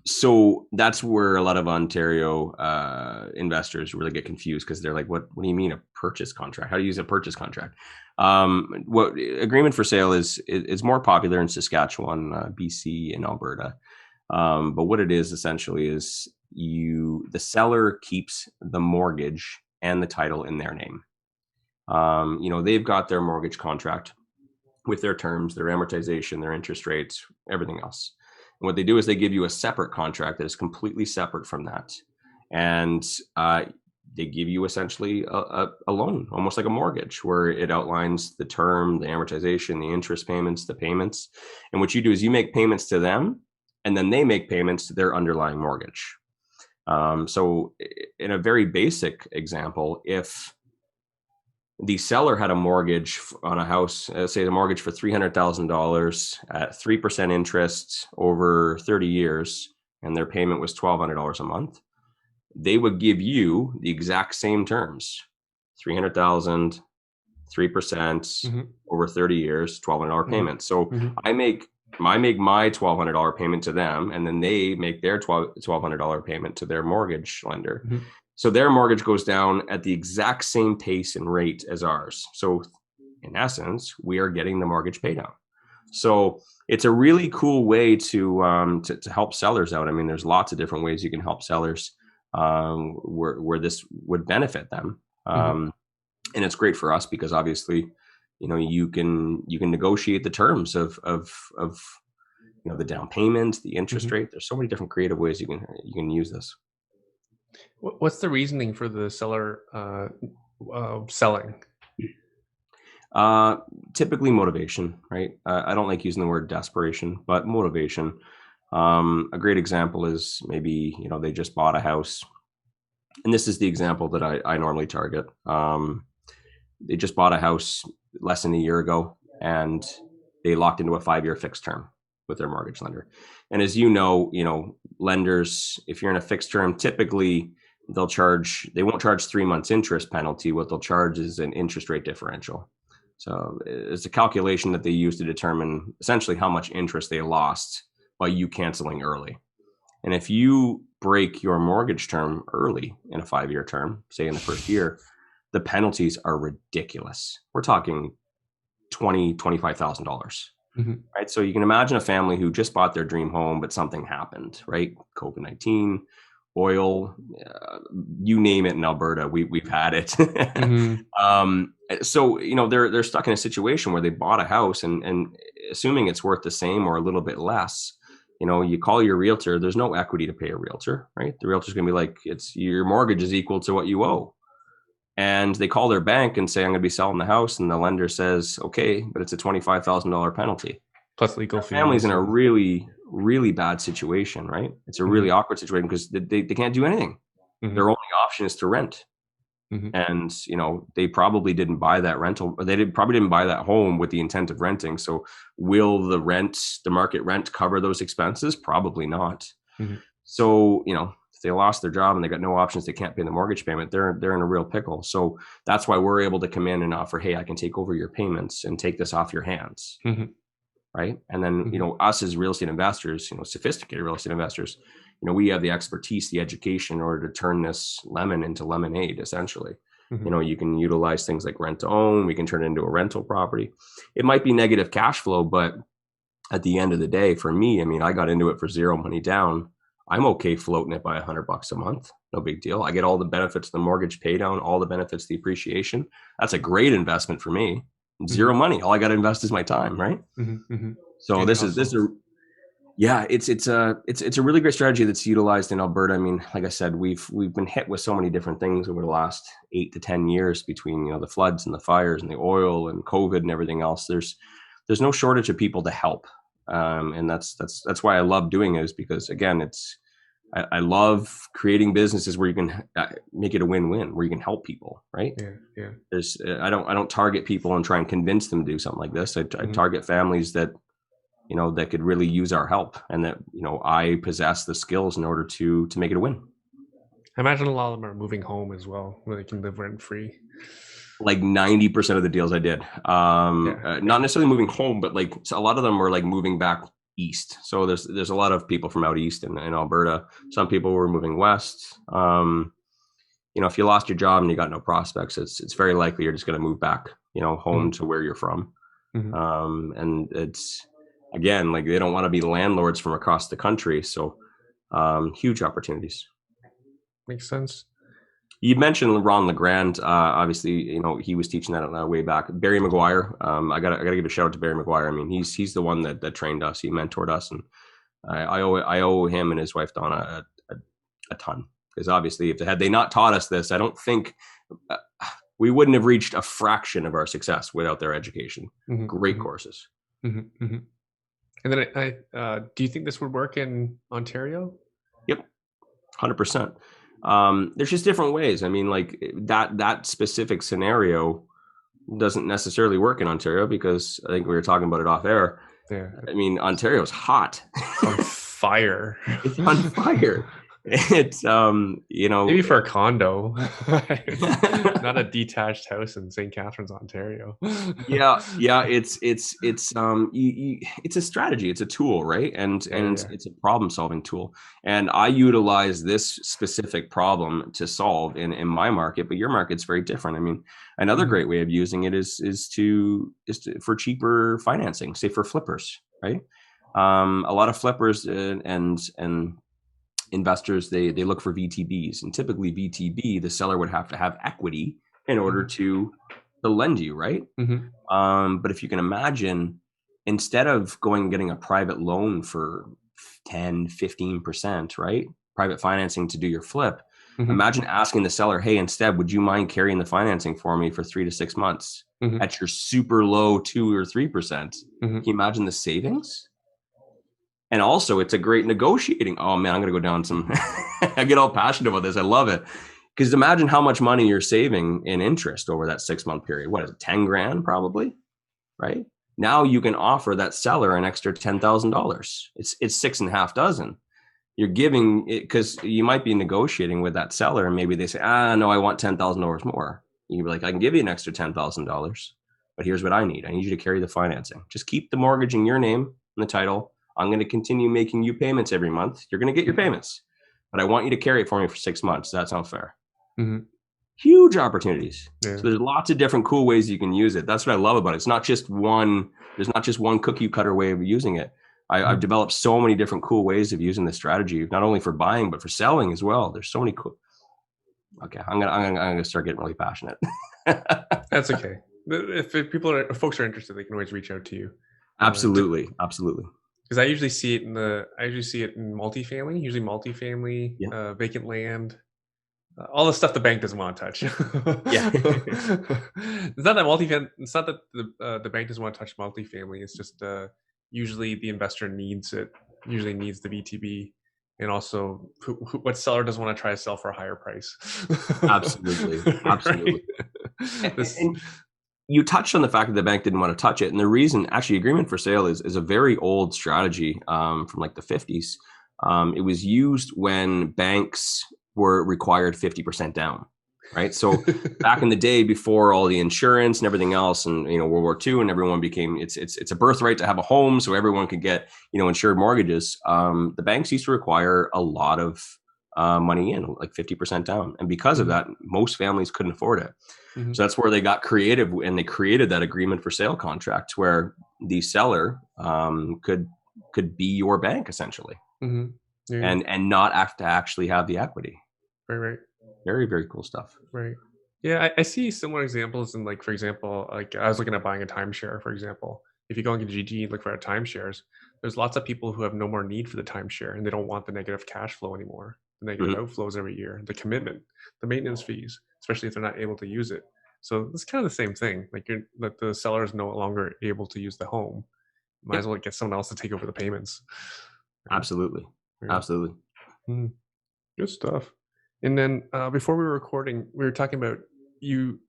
So that's where a lot of Ontario investors really get confused, because they're like, what do you mean a purchase contract? How do you use a purchase contract? What agreement for sale is more popular in Saskatchewan, BC, and Alberta. But what it is essentially is the seller keeps the mortgage and the title in their name. They've got their mortgage contract with their terms, their amortization, their interest rates, everything else. And what they do is they give you a separate contract that is completely separate from that. And they give you essentially a loan, almost like a mortgage, where it outlines the term, the amortization, the interest payments, the payments. And what you do is you make payments to them, and then they make payments to their underlying mortgage. So in a very basic example, if the seller had a mortgage on a house, say the mortgage for $300,000 at 3% interest over 30 years, and their payment was $1,200 a month, they would give you the exact same terms, 300,000, 3% over 30 years, $1,200 payment. So I make my $1,200 payment to them, and then they make their $1,200 payment to their mortgage lender. So their mortgage goes down at the exact same pace and rate as ours. So in essence, we are getting the mortgage pay down. So it's a really cool way to help sellers out. I mean, there's lots of different ways you can help sellers where this would benefit them. And it's great for us because obviously, you know, you can negotiate the terms of you know, the down payment, the interest rate. There's so many different creative ways you can use this. What's the reasoning for the seller selling? Typically motivation, right? I don't like using the word desperation, but motivation. A great example is maybe, you know, they just bought a house, and this is the example that I normally target. They just bought a house less than a year ago, and they locked into a 5-year fixed term with their mortgage lender. And as you know, lenders, if you're in a fixed term, typically they won't charge 3 months interest penalty. What they'll charge is an interest rate differential. So it's a calculation that they use to determine essentially how much interest they lost by you canceling early. And if you break your mortgage term early in a 5-year term, say in the first year, the penalties are ridiculous. We're talking $20,000, $25,000. Right. So you can imagine a family who just bought their dream home, but something happened, right? COVID-19, oil, you name it in Alberta, we've had it. So, you know, they're stuck in a situation where they bought a house and assuming it's worth the same or a little bit less, you know, you call your realtor, there's no equity to pay a realtor, right? The realtor's going to be like, it's your mortgage is equal to what you owe. And they call their bank and say, I'm going to be selling the house. And the lender says, okay, but it's a $25,000 penalty. Plus legal fees. Family's in a really, really bad situation, right? It's a really awkward situation because they can't do anything. Their only option is to rent. And, you know, they probably didn't buy that rental, or probably didn't buy that home with the intent of renting. So will the market rent cover those expenses? Probably not. So, you know, if they lost their job and they got no options, they can't pay the mortgage payment, they're in a real pickle. So that's why we're able to come in and offer, hey, I can take over your payments and take this off your hands. Right. And then, you know, us as real estate investors, you know, sophisticated real estate investors, you know, we have the expertise, the education in order to turn this lemon into lemonade, essentially. You know, you can utilize things like rent to own. We can turn it into a rental property. It might be negative cash flow, but at the end of the day, for me, I mean, I got into it for zero money down. I'm okay floating it by $100 a month. No big deal. I get all the benefits, the mortgage pay down, all the benefits, the appreciation. That's a great investment for me. Zero money. All I got to invest is my time, right? So this is it's a really great strategy that's utilized in Alberta. I mean, like I said, we've been hit with so many different things over the last 8 to 10 years between, you know, the floods and the fires and the oil and COVID and everything else. There's no shortage of people to help, and that's why I love doing it, is because again, I love creating businesses where you can make it a win-win, where you can help people, right? I don't target people and try and convince them to do something like this. I target families that, you know, that could really use our help, and that, you know, I possess the skills in order to make it a win. I imagine a lot of them are moving home as well, where they can live rent-free. Like 90% of the deals I did, not necessarily moving home, but like a lot of them were like moving back east. So there's a lot of people from out east in Alberta. Some people were moving west. You know, if you lost your job and you got no prospects, it's very likely you're just going to move back, you know, home to where you're from. And it's, again, like they don't want to be landlords from across the country. So huge opportunities. Makes sense. You mentioned Ron LeGrand. Obviously, you know, he was teaching that way back. Barry McGuire. I gotta give a shout out to Barry McGuire. I mean, he's the one that trained us. He mentored us, and I owe him and his wife Donna a ton. Because obviously, had they not taught us this, I don't think we wouldn't have reached a fraction of our success without their education. Great courses. And then do you think this would work in Ontario? Yep, 100%. There's just different ways. I mean, like that specific scenario doesn't necessarily work in Ontario, because I think we were talking about it off air. I mean, Ontario's hot. On fire. It's on fire. It's you know, Maybe for a condo, not a detached house in St. Catharines, Ontario. yeah, yeah, it's a strategy, it's a tool, right? Yeah, yeah, And yeah. it's a problem solving tool. And I utilize this specific problem to solve in my market, but your market's very different. I mean, another Mhm, great way of using it is to for cheaper financing, say for flippers, right? A lot of flippers and investors, they look for VTBs, and typically VTB, the seller would have to have equity in order mhm, to lend you, right? mhm, But if you can imagine, instead of going and getting a private loan for 10, 15%, right? Private financing to do your flip, mhm, imagine asking the seller, hey, instead, would you mind carrying the financing for me for 3 to 6 months mhm, at your super low 2 or 3%? Can mhm. you imagine the savings? And also, it's a great negotiating. Oh man, I'm gonna go down some. I get all passionate about this. I love it because imagine how much money you're saving in interest over that 6 month period. What is it, 10 grand probably? Right now, you can offer that seller an extra $10,000. It's six and a half dozen. You're giving it because you might be negotiating with that seller, and maybe they say, no, I want $10,000 more. You'd be like, I can give you an extra $10,000, but here's what I need. I need you to carry the financing. Just keep the mortgage in your name and the title. I'm going to continue making you payments every month. You're going to get your payments, but I want you to carry it for me for 6 months. That's not fair. Mhm. Huge opportunities. Yeah. So there's lots of different cool ways you can use it. That's what I love about it. It's not just one. There's not just one cookie cutter way of using it. I've Mhm. developed so many different cool ways of using this strategy, not only for buying but for selling as well. There's so many cool. Okay, I'm gonna start getting really passionate. That's okay. If people are if folks are interested, they can always reach out to you. Absolutely, absolutely. Because I usually see it in multifamily, usually multifamily, Yeah, vacant land, all the stuff the bank doesn't want to touch. yeah. It's not that the bank doesn't want to touch multifamily. It's just usually the investor needs it. Usually needs the VTB, and also what seller doesn't want to try to sell for a higher price, Absolutely, right? absolutely. This, And you touched on the fact that the bank didn't want to touch it, and the reason, actually, agreement for sale is a very old strategy from like the 50s. It was used when banks were required 50% down, right? So back in the day, before all the insurance and everything else, and World War II, and everyone became it's a birthright to have a home, so everyone could get insured mortgages. The banks used to require a lot of money in, like 50% down, and because of Mhm, that, most families couldn't afford it. mhm, So that's where they got creative, and they created that agreement for sale contract where the seller could be your bank essentially, mhm. Yeah, and not have to actually have the equity. right, right. Very, very cool stuff. Right. Yeah, I see similar examples in like, for example, like I was looking at buying a timeshare, for example. If you go on GG and look for timeshares, there's lots of people who have no more need for the timeshare and they don't want the negative cash flow anymore, the negative Mhm. outflows every year, the commitment, the maintenance fees, especially if they're not able to use it. So it's kind of the same thing. Like like the seller is no longer able to use the home. Might as Yep, well get someone else to take over the payments. Right. absolutely, Right. absolutely. Mhm. Good stuff. And then before we were recording, we were talking about you.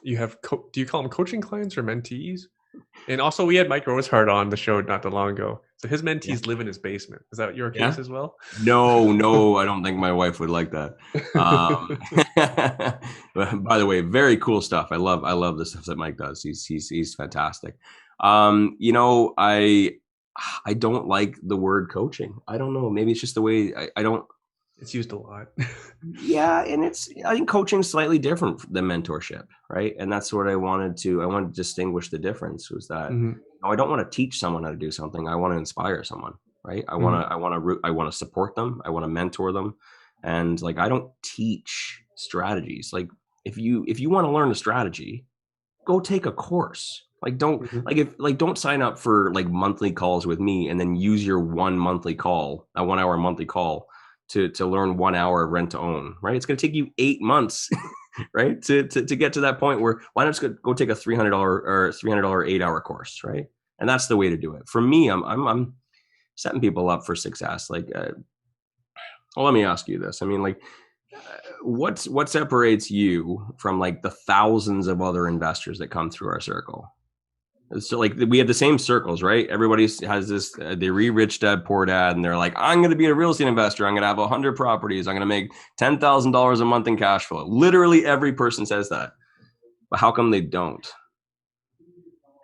You have do you call them coaching clients or mentees? And also, we had Mike Rosehart on the show not that long ago. So his Yeah, mentees live in his basement. Is that your yeah. case as well? No, no, I don't think my wife would like that. But by the way, very cool stuff. I love the stuff that Mike does. He's fantastic. I don't like the word coaching. I don't know. Maybe it's just the way I don't. It's used a lot. Yeah, and I think coaching is slightly different than mentorship, right? And that's what I wanted to distinguish the difference was that Hmm. no, I don't want to teach someone how to do something. I want to inspire someone, right? Hmm. I want to support them. I want to mentor them. And like I don't teach strategies. Like if you want to learn a strategy, go take a course. Like Hmm. don't sign up for like monthly calls with me and then use your 1 monthly call, a 1 hour monthly call to learn 1 hour of rent to own, right? It's going to take you 8 months, right? To get to that point where why not just go take a $300 8 hour course, right? And that's the way to do it. For me, I'm setting people up for success. Like, well, let me ask you this. I mean, like, what separates you from like the thousands of other investors that come through our circle? So like we have the same circles, right? Everybody has this, they read Rich Dad Poor Dad, and they're like, I'm going to be a real estate investor. I'm going to have 100 properties. I'm going to make $10,000 a month in cash flow. Literally every person says that. But how come they don't?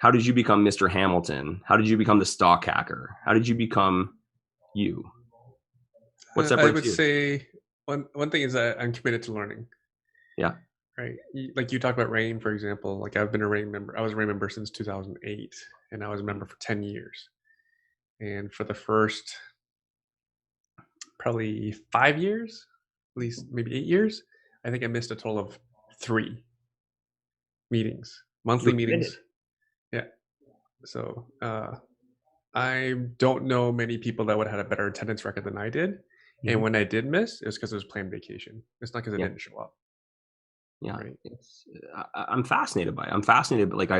How did you become Mr. Hamilton? How did you become the stock hacker? How did you become you? What I separates would you? say one thing is that I'm committed to learning. Yeah. Right. Like you talk about RAIN, for example. Like I've been a RAIN member. I was a RAIN member since 2008, and I was a member for 10 years. And for the first probably 5 years, at least maybe 8 years, I think I missed a total of 3 meetings, monthly You're committed. meetings. Yeah. So I don't know many people that would have had a better attendance record than I did. And Mhm. when I did miss, it was because it was planned vacation. It's not because I Yeah. didn't show up. Yeah. Right. It's, I'm fascinated by it. I'm fascinated, but like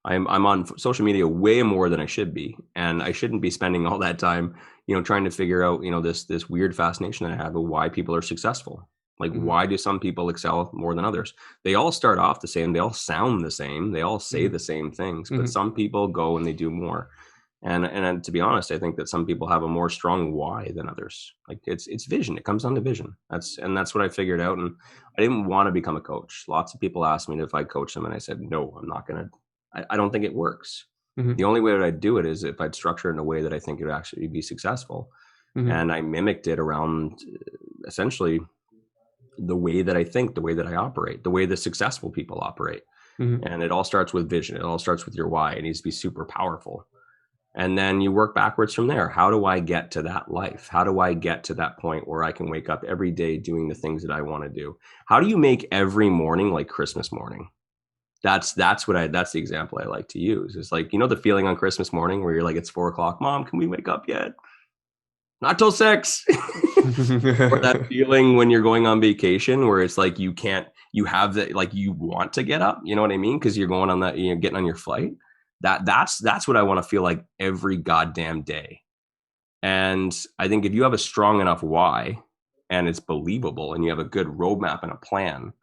I'm on social media way more than I should be, and I shouldn't be spending all that time, trying to figure out, this weird fascination that I have of why people are successful. Like, Mm-hmm. why do some people excel more than others? They all start off the same. They all sound the same. They all say Mm-hmm. the same things, but Mm-hmm. some people go and they do more. And to be honest, I think that some people have a more strong why than others. Like it's vision. It comes down to vision. That's what I figured out. And I didn't want to become a coach. Lots of people asked me if I coach them, and I said no. I'm not gonna. I don't think it works. Mm-hmm. The only way that I'd do it is if I'd structure it in a way that I think it would actually be successful. Mm-hmm. And I mimicked it around essentially the way that I think, the way that I operate, the way the successful people operate. Mm-hmm. And it all starts with vision. It all starts with your why. It needs to be super powerful. And then you work backwards from there. How do I get to that life? How do I get to that point where I can wake up every day doing the things that I want to do? How do you make every morning like Christmas morning? That's the example I like to use. It's like, the feeling on Christmas morning where you're like, it's 4 o'clock, Mom, can we wake up yet? Not till 6. Or that feeling when you're going on vacation where it's like you have that, like you want to get up, you know what I mean? Because you're going on that, getting on your flight. That's what I want to feel like every goddamn day. And I think if you have a strong enough why and it's believable and you have a good roadmap and a plan,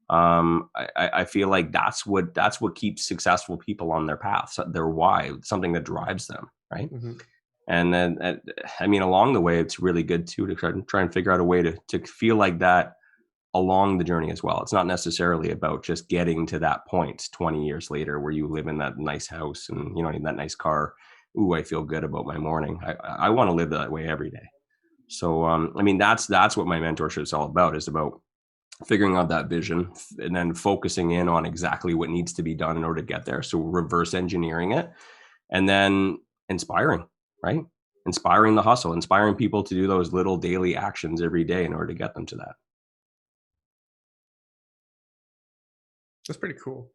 I feel like that's what keeps successful people on their path. So their why, something that drives them, right? Mm-hmm. And then, I mean, along the way, it's really good too to try and figure out a way to feel like that along the journey as well. It's not necessarily about just getting to that point 20 years later where you live in that nice house and that nice car. Ooh, I feel good about my morning. I want to live that way every day. So I mean, that's what my mentorship is all about. Is about figuring out that vision and then focusing in on exactly what needs to be done in order to get there. So reverse engineering it, and then inspiring, right? Inspiring the hustle, inspiring people to do those little daily actions every day in order to get them to that. That's pretty cool.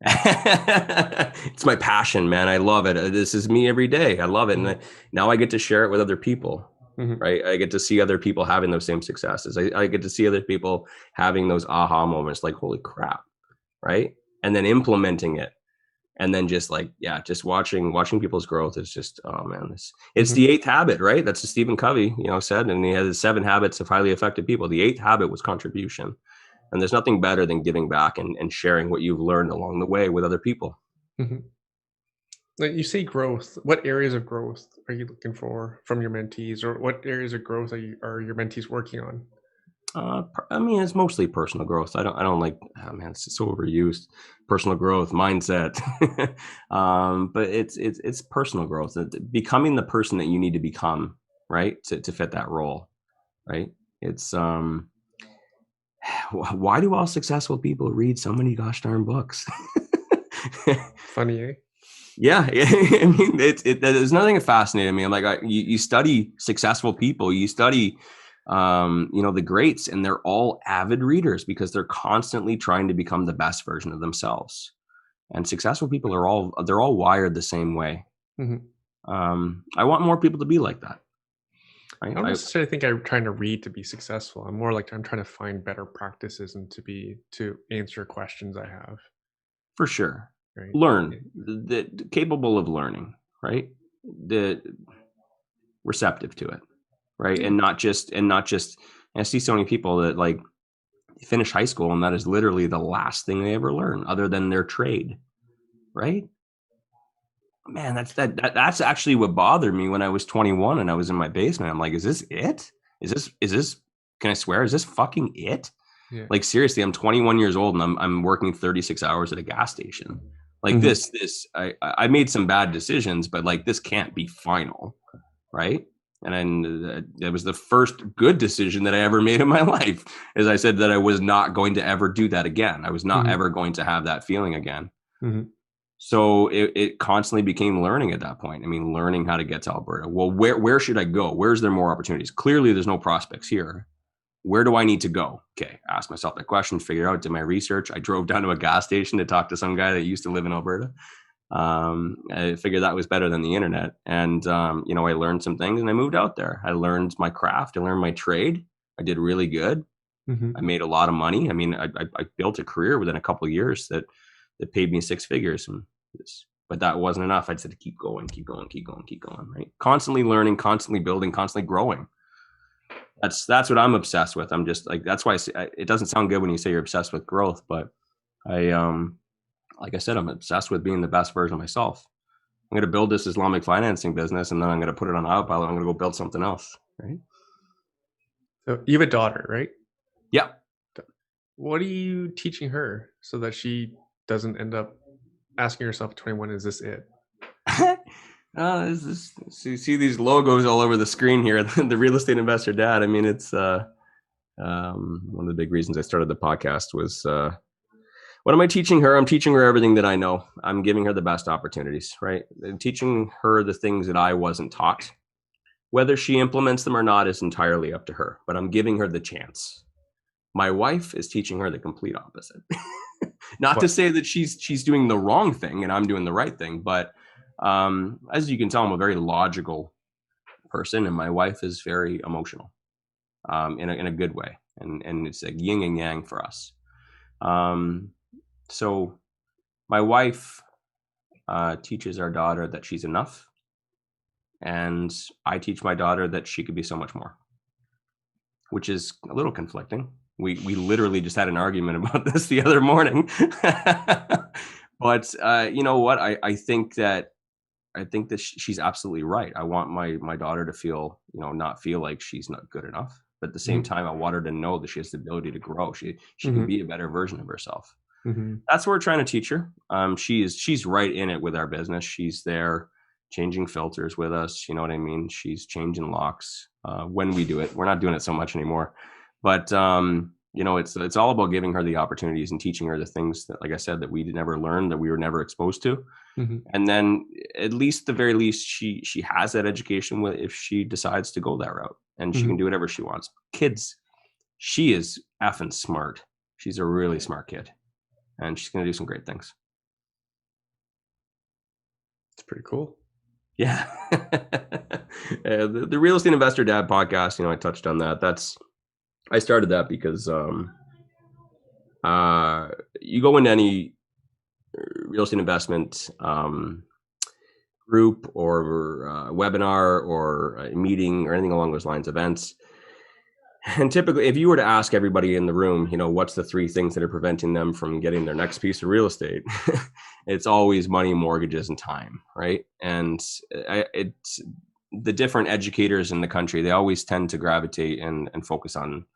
It's my passion, man. I love it. This is me every day. I love it. And now I get to share it with other people, Mm-hmm. right? I get to see other people having those same successes. I get to see other people having those aha moments like, holy crap, right? And then implementing it. And then just like, yeah, just watching people's growth is just, oh man, it's Mm-hmm. the eighth habit, right? That's what Stephen Covey, said, and he had the 7 habits of highly effective people. The eighth habit was contribution. And there's nothing better than giving back and sharing what you've learned along the way with other people. Mm-hmm. Like you say growth, what areas of growth are you looking for from your mentees, or what areas of growth are your mentees working on? I mean, it's mostly personal growth. I don't like, oh man, it's so overused. Personal growth, mindset, but it's personal growth. Becoming the person that you need to become, right, to fit that role, right? It's why do all successful people read so many gosh darn books? Funny, eh? Yeah, I mean, there's nothing that fascinated me. I'm like, you study successful people, you study, the greats, and they're all avid readers because they're constantly trying to become the best version of themselves. And successful people they're all wired the same way. Mm-hmm. I want more people to be like that. I Right? don't necessarily think I'm trying to read to be successful. I'm more like I'm trying to find better practices and to answer questions I have. For sure. Right. Learn, capable of learning, right? The receptive to it, right? Yeah. And not just I see so many people that like finish high school and that is literally the last thing they ever learn other than their trade, right? man, that's actually what bothered me when I was 21 and I was in my basement. I'm like, is this it? Is this can I swear? Is this fucking it? Yeah. Like seriously, I'm 21 years old and I'm working 36 hours at a gas station. Like Mm-hmm. I made some bad decisions, but like this can't be final, right? And then that was the first good decision that I ever made in my life. As I said that I was not going to ever do that again. I was not Mm-hmm. ever going to have that feeling again. Mm-hmm. So it constantly became learning at that point. I mean, learning how to get to Alberta. Well, where should I go? Where's there more opportunities? Clearly, there's no prospects here. Where do I need to go? Okay, ask myself that question, figure out, did my research. I drove down to a gas station to talk to some guy that used to live in Alberta. I figured that was better than the internet. And, I learned some things and I moved out there. I learned my craft. I learned my trade. I did really good. Mm-hmm. I made a lot of money. I mean, I built a career within a couple of years that paid me six figures. But that wasn't enough. I said to keep going, keep going, keep going, keep going, right? Constantly learning, constantly building, constantly growing. That's what I'm obsessed with. I'm just like, that's why it doesn't sound good when you say you're obsessed with growth, but like I said, I'm obsessed with being the best version of myself. I'm going to build this Islamic financing business and then I'm going to put it on autopilot. I'm going to go build something else. Right. So you have a daughter, right? Yeah. What are you teaching her so that she doesn't end up asking herself at 21, is this it? See these logos all over the screen here. The real estate investor dad. I mean, it's one of the big reasons I started the podcast was what am I teaching her? I'm teaching her everything that I know. I'm giving her the best opportunities, right? I'm teaching her the things that I wasn't taught. Whether she implements them or not is entirely up to her, but I'm giving her the chance. My wife is teaching her the complete opposite. Not to say that she's doing the wrong thing and I'm doing the right thing, but as you can tell, I'm a very logical person, and my wife is very emotional, in a good way, and it's like yin and yang for us. So my wife teaches our daughter that she's enough, and I teach my daughter that she could be so much more, which is a little conflicting. We literally just had an argument about this the other morning. But you know what? I think that she's absolutely right. I want my daughter to feel, not feel like she's not good enough, but at the same time, I want her to know that she has the ability to grow. She can be a better version of herself. Mm-hmm. That's what we're trying to teach her. She's right in it with our business. She's there changing filters with us. You know what I mean? She's changing locks when we do it. We're not doing it so much anymore, but it's all about giving her the opportunities and teaching her the things that, like I said, that we never learned, that we were never exposed to. Mm-hmm. And then at least, the very least, she has that education if she decides to go that route, and she can do whatever she wants. Kids, she is effing smart. She's a really smart kid, and she's going to do some great things. It's pretty cool. Yeah. The Real Estate Investor Dad podcast, I touched on that. I started that because you go into any real estate investment group or webinar or a meeting or anything along those lines, events. And typically, if you were to ask everybody in the room, what's the three things that are preventing them from getting their next piece of real estate? It's always money, mortgages, and time, right? And it's the different educators in the country, they always tend to gravitate and focus on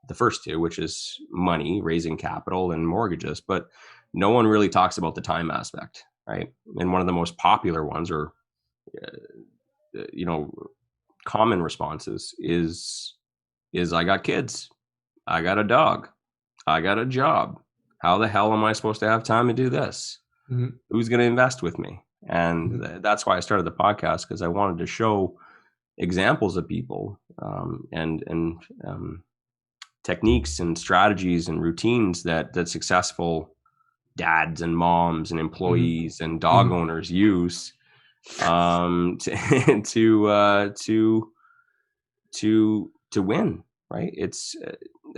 the first two, which is money, raising capital, and mortgages. But no one really talks about the time aspect, right? And one of the most popular ones, or common responses is I got kids, I got a dog, I got a job. How the hell am I supposed to have time to do this? Mm-hmm. Who's going to invest with me? And that's why I started the podcast, because I wanted to show examples of people and techniques and strategies and routines that successful dads and moms and employees and dog owners use to win, right? It's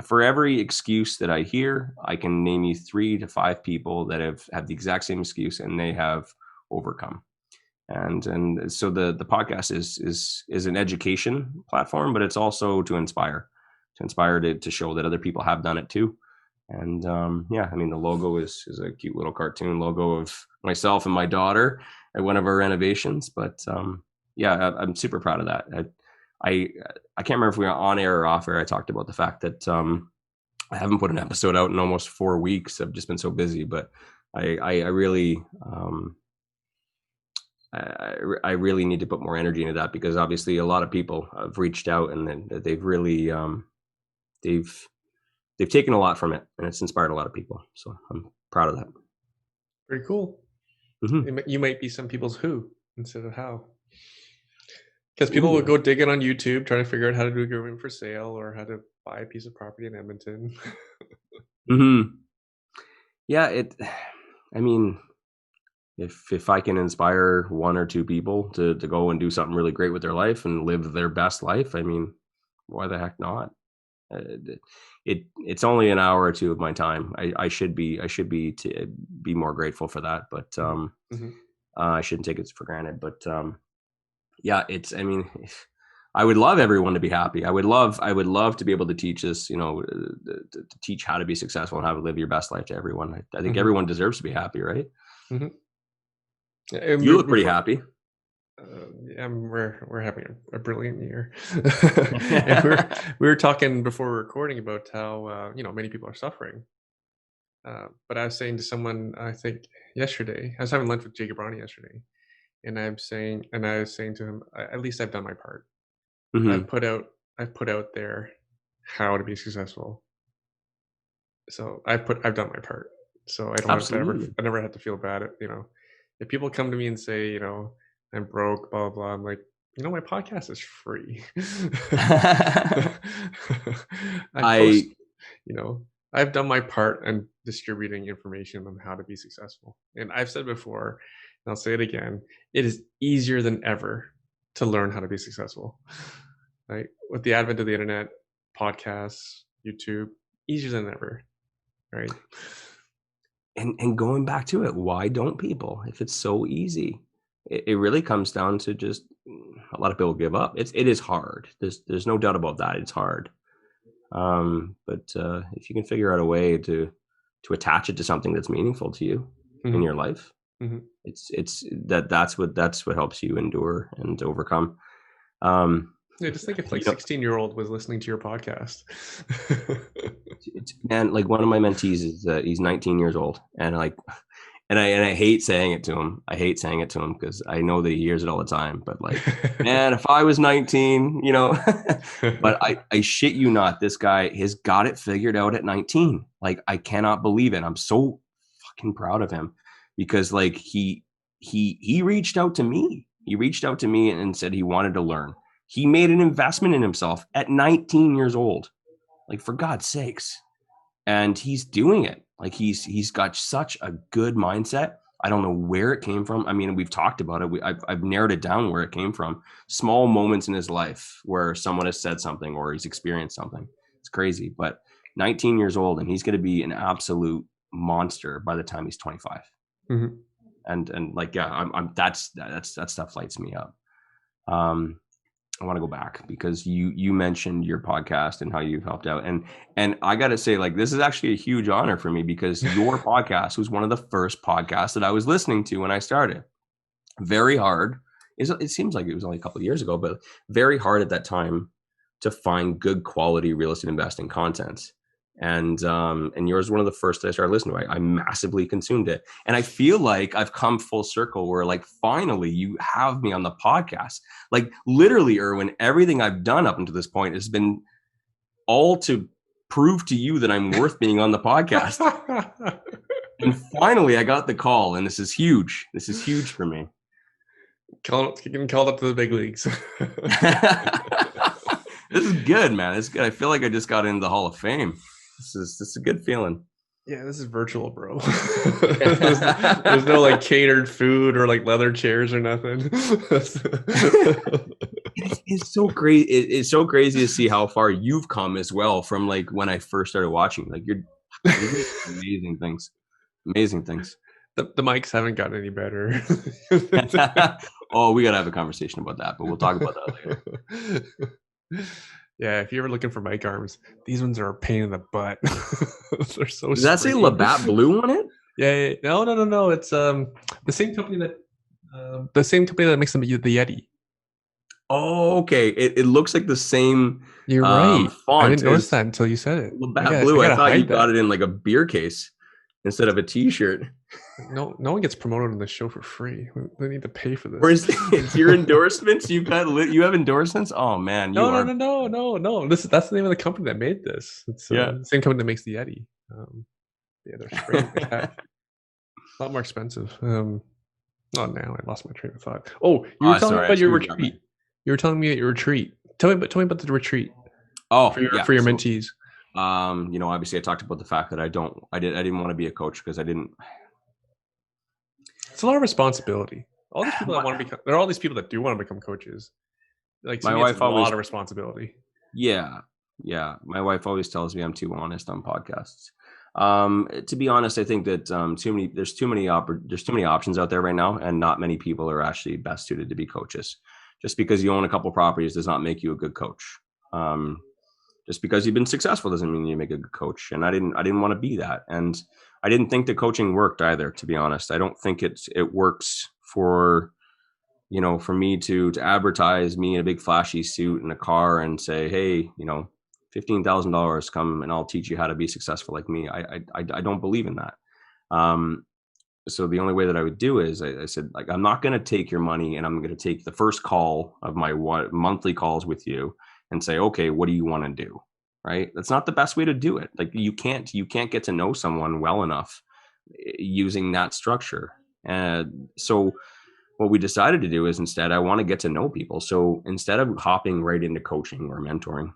for every excuse that I hear, I can name you 3 to 5 people that have the exact same excuse and they have overcome. And so the podcast is an education platform, but it's also to inspire to show that other people have done it too. And the logo is a cute little cartoon logo of myself and my daughter. one of our renovations. But yeah, I'm super proud of that. I can't remember if we were on air or off air. I talked about the fact that I haven't put an episode out in almost 4 weeks. I've just been so busy, but I really I really need to put more energy into that, because obviously a lot of people have reached out, and then they've really they've taken a lot from it, and it's inspired a lot of people. So I'm proud of that. Pretty cool. Mm-hmm. You might be some people's who instead of how. Because people will go digging on YouTube trying to figure out how to do a agreement for sale or how to buy a piece of property in Edmonton. Mm-hmm. Yeah, I mean, if I can inspire 1 or 2 people to go and do something really great with their life and live their best life, I mean, why the heck not? It's only an hour or 2 of my time. I should be to be more grateful for that, but I shouldn't take it for granted. But yeah, I mean, I would love everyone to be happy. I would love to be able to teach this, to teach how to be successful and how to live your best life to everyone. I think everyone deserves to be happy, right? You look pretty happy. We're having a brilliant year. we were talking before recording about how many people are suffering. But I was saying to someone, I think yesterday, I was having lunch with Jacob Ronnie yesterday, and I was saying to him, at least I've done my part. I've put out there how to be successful. So I've done my part. So I don't I never have to feel bad at, if people come to me and say, I'm broke, blah, blah, blah, I'm like, my podcast is free. I've done my part in distributing information on how to be successful. And I've said before, and I'll say it again, it is easier than ever to learn how to be successful. Right? With the advent of the internet, podcasts, YouTube, easier than ever. Right? And going back to it, why don't people? If it's so easy, it really comes down to just a lot of people give up. It is hard. There's no doubt about that. It's hard. But if you can figure out a way to attach it to something that's meaningful to you in your life, that's what helps you endure and overcome. Yeah, just think if 16-year-old was listening to your podcast. Man, like one of my mentees is he's 19 years old, and I hate saying it to him. I hate saying it to him because I know that he hears it all the time. But like, man, if I was 19, but I shit you not, this guy has got it figured out at 19. Like, I cannot believe it. I'm so fucking proud of him, because like he reached out to me. He reached out to me and said he wanted to learn. He made an investment in himself at 19 years old, like, for God's sakes. And he's doing it. Like, he's got such a good mindset. I don't know where it came from. I mean, we've talked about it. I've narrowed it down where it came from. Small moments in his life where someone has said something or he's experienced something. It's crazy. But 19 years old, and he's going to be an absolute monster by the time he's 25. And like, yeah, that stuff lights me up. I want to go back because you mentioned your podcast and how you've helped out. And I got to say, like, this is actually a huge honor for me, because your podcast was one of the first podcasts that I was listening to when I started. Very hard. It seems like it was only a couple of years ago, but very hard at that time to find good quality real estate investing content. And yours was one of the first that I started listening to. I massively consumed it. And I feel like I've come full circle where, like, finally you have me on the podcast. Like, literally, Erwin, everything I've done up until this point has been all to prove to you that I'm worth being on the podcast. And finally I got the call, and this is huge. This is huge for me. Getting called up to the big leagues. This is good, man. It's good. I feel like I just got into the Hall of Fame. This is a good feeling. Yeah, this is virtual, bro. there's no like catered food or like leather chairs or nothing. It's so great. It's so crazy to see how far you've come as well from like when I first started watching. Like, you're amazing things. Amazing things. The mics haven't gotten any better. Oh, we gotta have a conversation about that, but we'll talk about that later. Yeah, if you're ever looking for mic arms, these ones are a pain in the butt. They're so. Does that say Labatt Blue on it? Yeah. No. It's the same company that The same company that makes the Yeti. Oh, okay. It looks like the same You're right. I font didn't notice as that until you said it. Labatt I Blue. I gotta thought you hide got that. it in like a beer case instead of a T-shirt. No one gets promoted on the show for free. They need to pay for Or this. is it's your endorsements? You have endorsements? Oh man, you No, no, are. no, no, no, no. That's the name of the company that made this. It's Yeah. the same company that makes the Yeti. Yeah, they're spraying my cat. A lot more expensive. Oh, now I lost my train of thought. Oh, you were telling me Sorry, I about your should have got retreat. You were telling me at your retreat. Tell me about the retreat Oh, yeah. for your So, mentees. obviously, I talked about the fact that I didn't want to be a coach because I didn't. It's a lot of responsibility. All these people that My, want to become, there are all these people that do want to become coaches. Like to my me, it's a wife always, lot of responsibility. yeah, yeah. My wife always tells me I'm too honest on podcasts. To be honest, I think that there's too many options out there right now, and not many people are actually best suited to be coaches. Just because you own a couple properties does not make you a good coach. Um, just because you've been successful doesn't mean you make a good coach. And I didn't want to be that. And I didn't think that coaching worked either, to be honest. I don't think it works for, for me to advertise me in a big flashy suit and a car and say, hey, $15,000, come and I'll teach you how to be successful like me. I don't believe in that. So the only way that I would do is I said, like, I'm not going to take your money, and I'm going to take the first call of my monthly calls with you and say, okay, what do you want to do? Right. That's not the best way to do it. Like you can't get to know someone well enough using that structure. And so what we decided to do is, instead, I want to get to know people. So instead of hopping right into coaching or mentoring,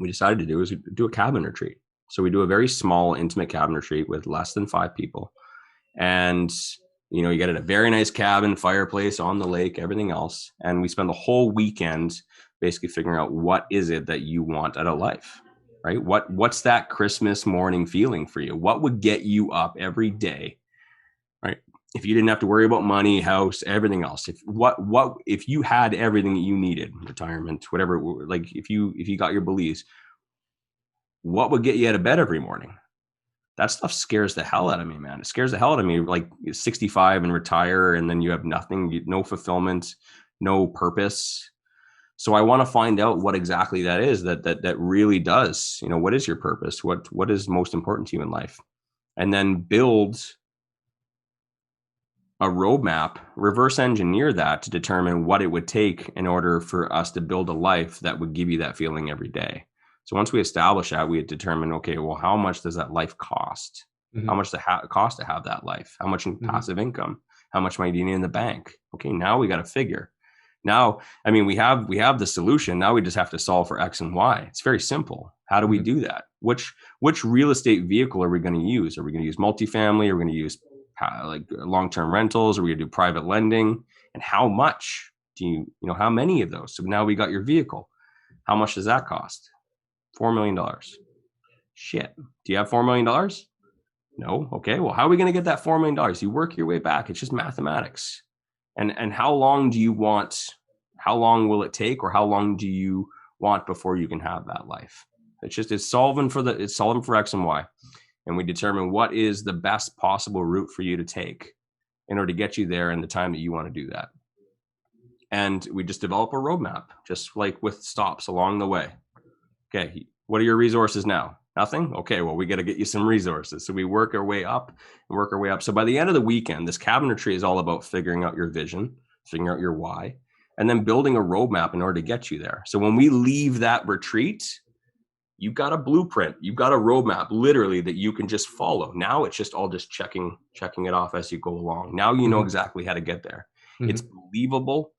we decided to do a cabin retreat. So we do a very small, intimate cabin retreat with less than 5 people. And you get a very nice cabin, fireplace on the lake, everything else. And we spend the whole weekend basically figuring out what is it that you want out of life, right? What's that Christmas morning feeling for you? What would get you up every day, right? If you didn't have to worry about money, house, everything else. If you had everything that you needed, retirement, whatever, like if you got your beliefs, what would get you out of bed every morning? That stuff scares the hell out of me, man. It scares the hell out of me. Like 65 and retire, and then you have nothing, no fulfillment, no purpose. So I want to find out what exactly that is that really does. What is your purpose? What is most important to you in life? And then build a roadmap, reverse engineer that to determine what it would take in order for us to build a life that would give you that feeling every day. So once we establish that, we determine, okay, well, how much does that life cost? Mm-hmm. How much does it cost to have that life? How much in passive income? How much money do you need in the bank? Okay, now we got to figure. Now, we have the solution. Now we just have to solve for X and Y. It's very simple. How do we do that? Which real estate vehicle are we going to use? Are we going to use multifamily? Are we going to use like long-term rentals? Are we going to do private lending? And how much do you how many of those? So now we got your vehicle. How much does that cost? $4 million. Shit. Do you have $4 million? No. Okay. Well, how are we going to get that $4 million? You work your way back. It's just mathematics. And how long do you want? How long will it take, or how long do you want before you can have that life? It's solving for X and Y. And we determine what is the best possible route for you to take in order to get you there in the time that you want to do that. And we just develop a roadmap, just like with stops along the way. Okay, what are your resources now? Nothing? Okay, well, we got to get you some resources. So we work our way up. So by the end of the weekend, this cabin retreat is all about figuring out your vision, figuring out your why, and then building a roadmap in order to get you there. So when we leave that retreat, you've got a blueprint, you've got a roadmap literally that you can just follow. Now it's just all just checking it off as you go along. Now you know exactly how to get there. It's believable.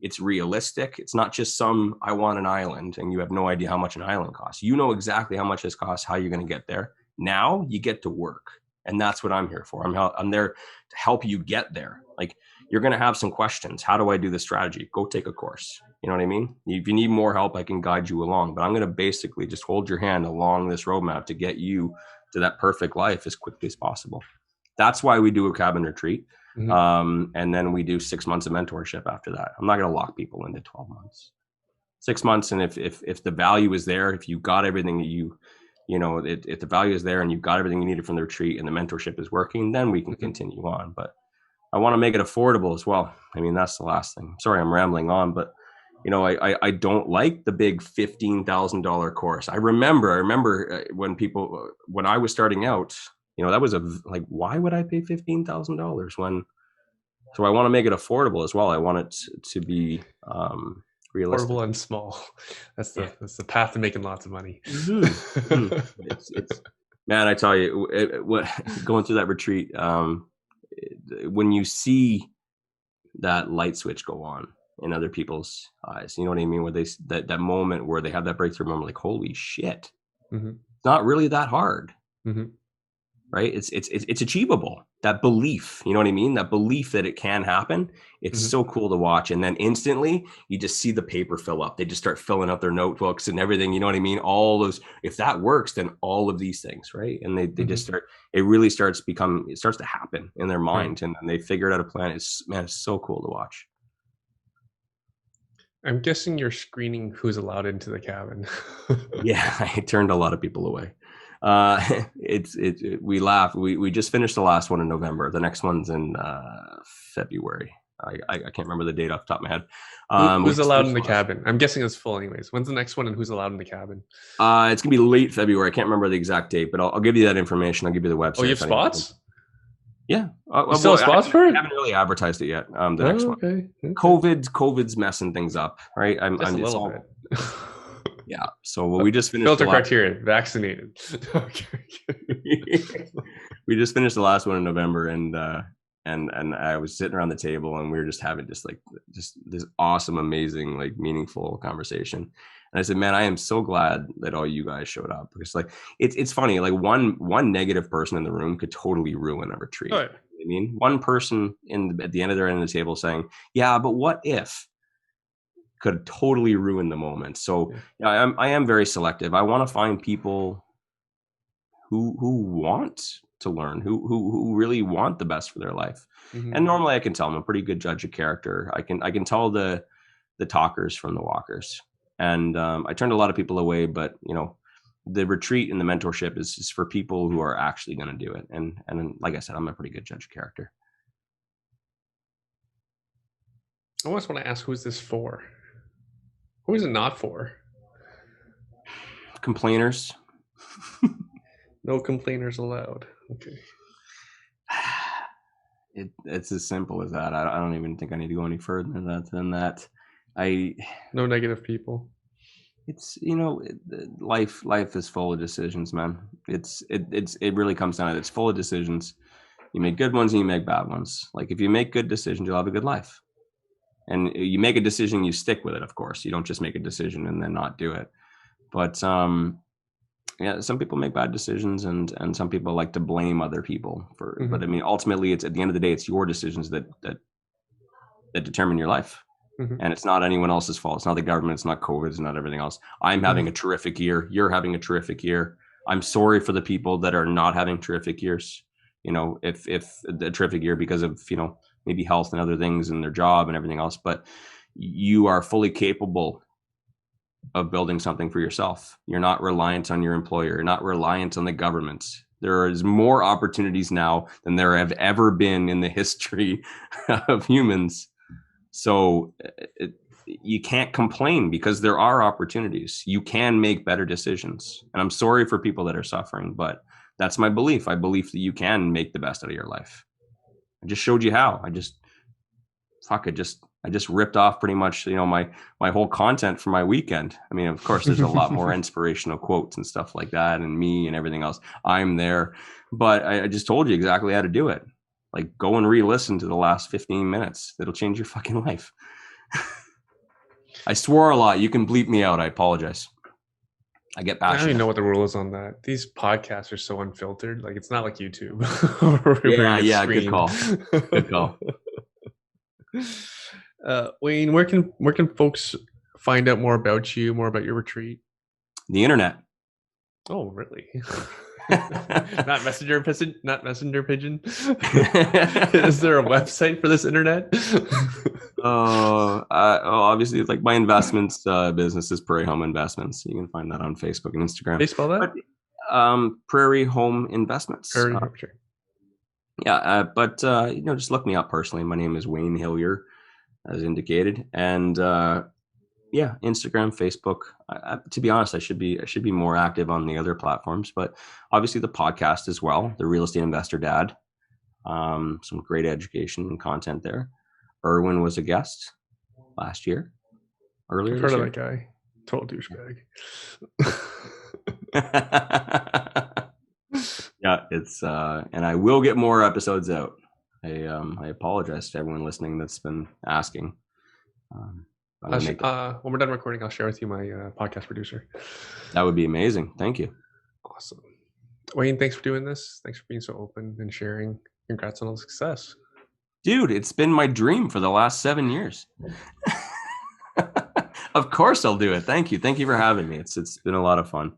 It's realistic. It's not just I want an island and you have no idea how much an island costs. You know exactly how much this costs, how you're going to get there. Now you get to work. And that's what I'm here for. I'm there to help you get there. Like, you're going to have some questions. How do I do this strategy? Go take a course. You know what I mean? If you need more help, I can guide you along. But I'm going to basically just hold your hand along this roadmap to get you to that perfect life as quickly as possible. That's why we do a cabin retreat. And then we do 6 months of mentorship after that. I'm not going to lock people into 12 months, 6 months. And if the value is there, if you got everything that if the value is there and you've got everything you needed from the retreat and the mentorship is working, then we can continue on. But I want to make it affordable as well. I mean, that's the last thing. Sorry, I'm rambling on, but I don't like the big $15,000 course. I remember when I was starting out, that was why would I pay $15,000 when? So I want to make it affordable as well. I want it to be realistic. Affordable and small. That's the path to making lots of money. It's man, I tell you, going through that retreat, when you see that light switch go on in other people's eyes, you know what I mean? Where that moment where they have that breakthrough moment, like, holy shit, it's not really that hard. Right? It's achievable. That belief, you know what I mean? That belief that it can happen. It's so cool to watch. And then instantly you just see the paper fill up. They just start filling up their notebooks and everything. You know what I mean? All those, if that works, then all of these things, right? And they just start, it really starts to happen in their mind. And they figured out a plan. It's so cool to watch. I'm guessing you're screening who's allowed into the cabin. Yeah, I turned a lot of people away. We laugh. We just finished the last one in November. The next one's in February. I can't remember the date off the top of my head. Who's allowed in the cabin? I'm guessing it's full anyways. When's the next one and who's allowed in the cabin? It's gonna be late February. I can't remember the exact date, but I'll give you that information. I'll give you the website. Oh, you have spots? Yeah. You still have spots for it? I haven't really advertised it yet. The next one. Okay. COVID's messing things up, right? I'm a little bit. Yeah. So we just finished filter criteria, vaccinated. We just finished the last one in November, and I was sitting around the table, and we were just having just this awesome, amazing, like, meaningful conversation. And I said, man, I am so glad that all you guys showed up, because like it's funny, like one negative person in the room could totally ruin a retreat. Oh, yeah. I mean, one person at the end of the table saying, yeah, but what if, could totally ruin the moment. So I am very selective. I want to find people who want to learn, who really want the best for their life. And normally I can tell. I'm a pretty good judge of character. I can tell the talkers from the walkers. And I turned a lot of people away, but the retreat and the mentorship is for people who are actually going to do it. And like I said, I'm a pretty good judge of character. I almost want to ask, who's this for? Who is it not for? Complainers. No complainers allowed. Okay. It's as simple as that. I don't even think I need to go any further than that. No negative people. It's life is full of decisions, man. It really comes down to it. It's full of decisions. You make good ones and you make bad ones. Like, if you make good decisions, you'll have a good life. And you make a decision, you stick with it, of course. You don't just make a decision and then not do it. But some people make bad decisions, and some people like to blame other people for. But I mean, ultimately, it's at the end of the day, it's your decisions that determine your life, and it's not anyone else's fault. It's not the government. It's not COVID. It's not everything else. I'm having a terrific year. You're having a terrific year. I'm sorry for the people that are not having terrific years. If the terrific year because of maybe health and other things and their job and everything else, but you are fully capable of building something for yourself. You're not reliant on your employer. You're not reliant on the government. There is more opportunities now than there have ever been in the history of humans. So you can't complain, because there are opportunities. You can make better decisions. And I'm sorry for people that are suffering, but that's my belief. I believe that you can make the best out of your life. I just showed you how. I just ripped off pretty much, my whole content for my weekend. I mean, of course, there's a lot more inspirational quotes and stuff like that, and me and everything else. I'm there, but I just told you exactly how to do it. Like, go and re-listen to the last 15 minutes. It'll change your fucking life. I swore a lot. You can bleep me out. I apologize. I get passionate. I don't even know what the rule is on that. These podcasts are so unfiltered. Like, it's not like YouTube. Yeah. Good call. Good call. Wayne, where can folks find out more about you, more about your retreat? The internet. Oh, really? Not messenger pigeon? Is there a website for this internet? Obviously, it's like my investments business is Prairie Home Investments. You can find that on Facebook and Instagram. How do you spell that? Prairie Home Investments. Prairie, sure. Yeah, but just look me up personally. My name is Wayne Hillier, as indicated, and yeah, Instagram, Facebook. To be honest, I should be more active on the other platforms, but obviously the podcast as well. The Real Estate Investor Dad. Some great education and content there. Erwin was a guest last year, earlier I've heard this of that year. guy. Total douchebag. Yeah, it's and I will get more episodes out. I apologize to everyone listening that's been asking. I'm gonna make When we're done recording, I'll share with you my podcast producer. that would be amazing. Thank you. Awesome. Wayne, thanks for doing this. Thanks for being so open and sharing. Congrats on all the success. Dude, it's been my dream for the last 7 years. Of course I'll do it. Thank you. Thank you for having me. It's been a lot of fun.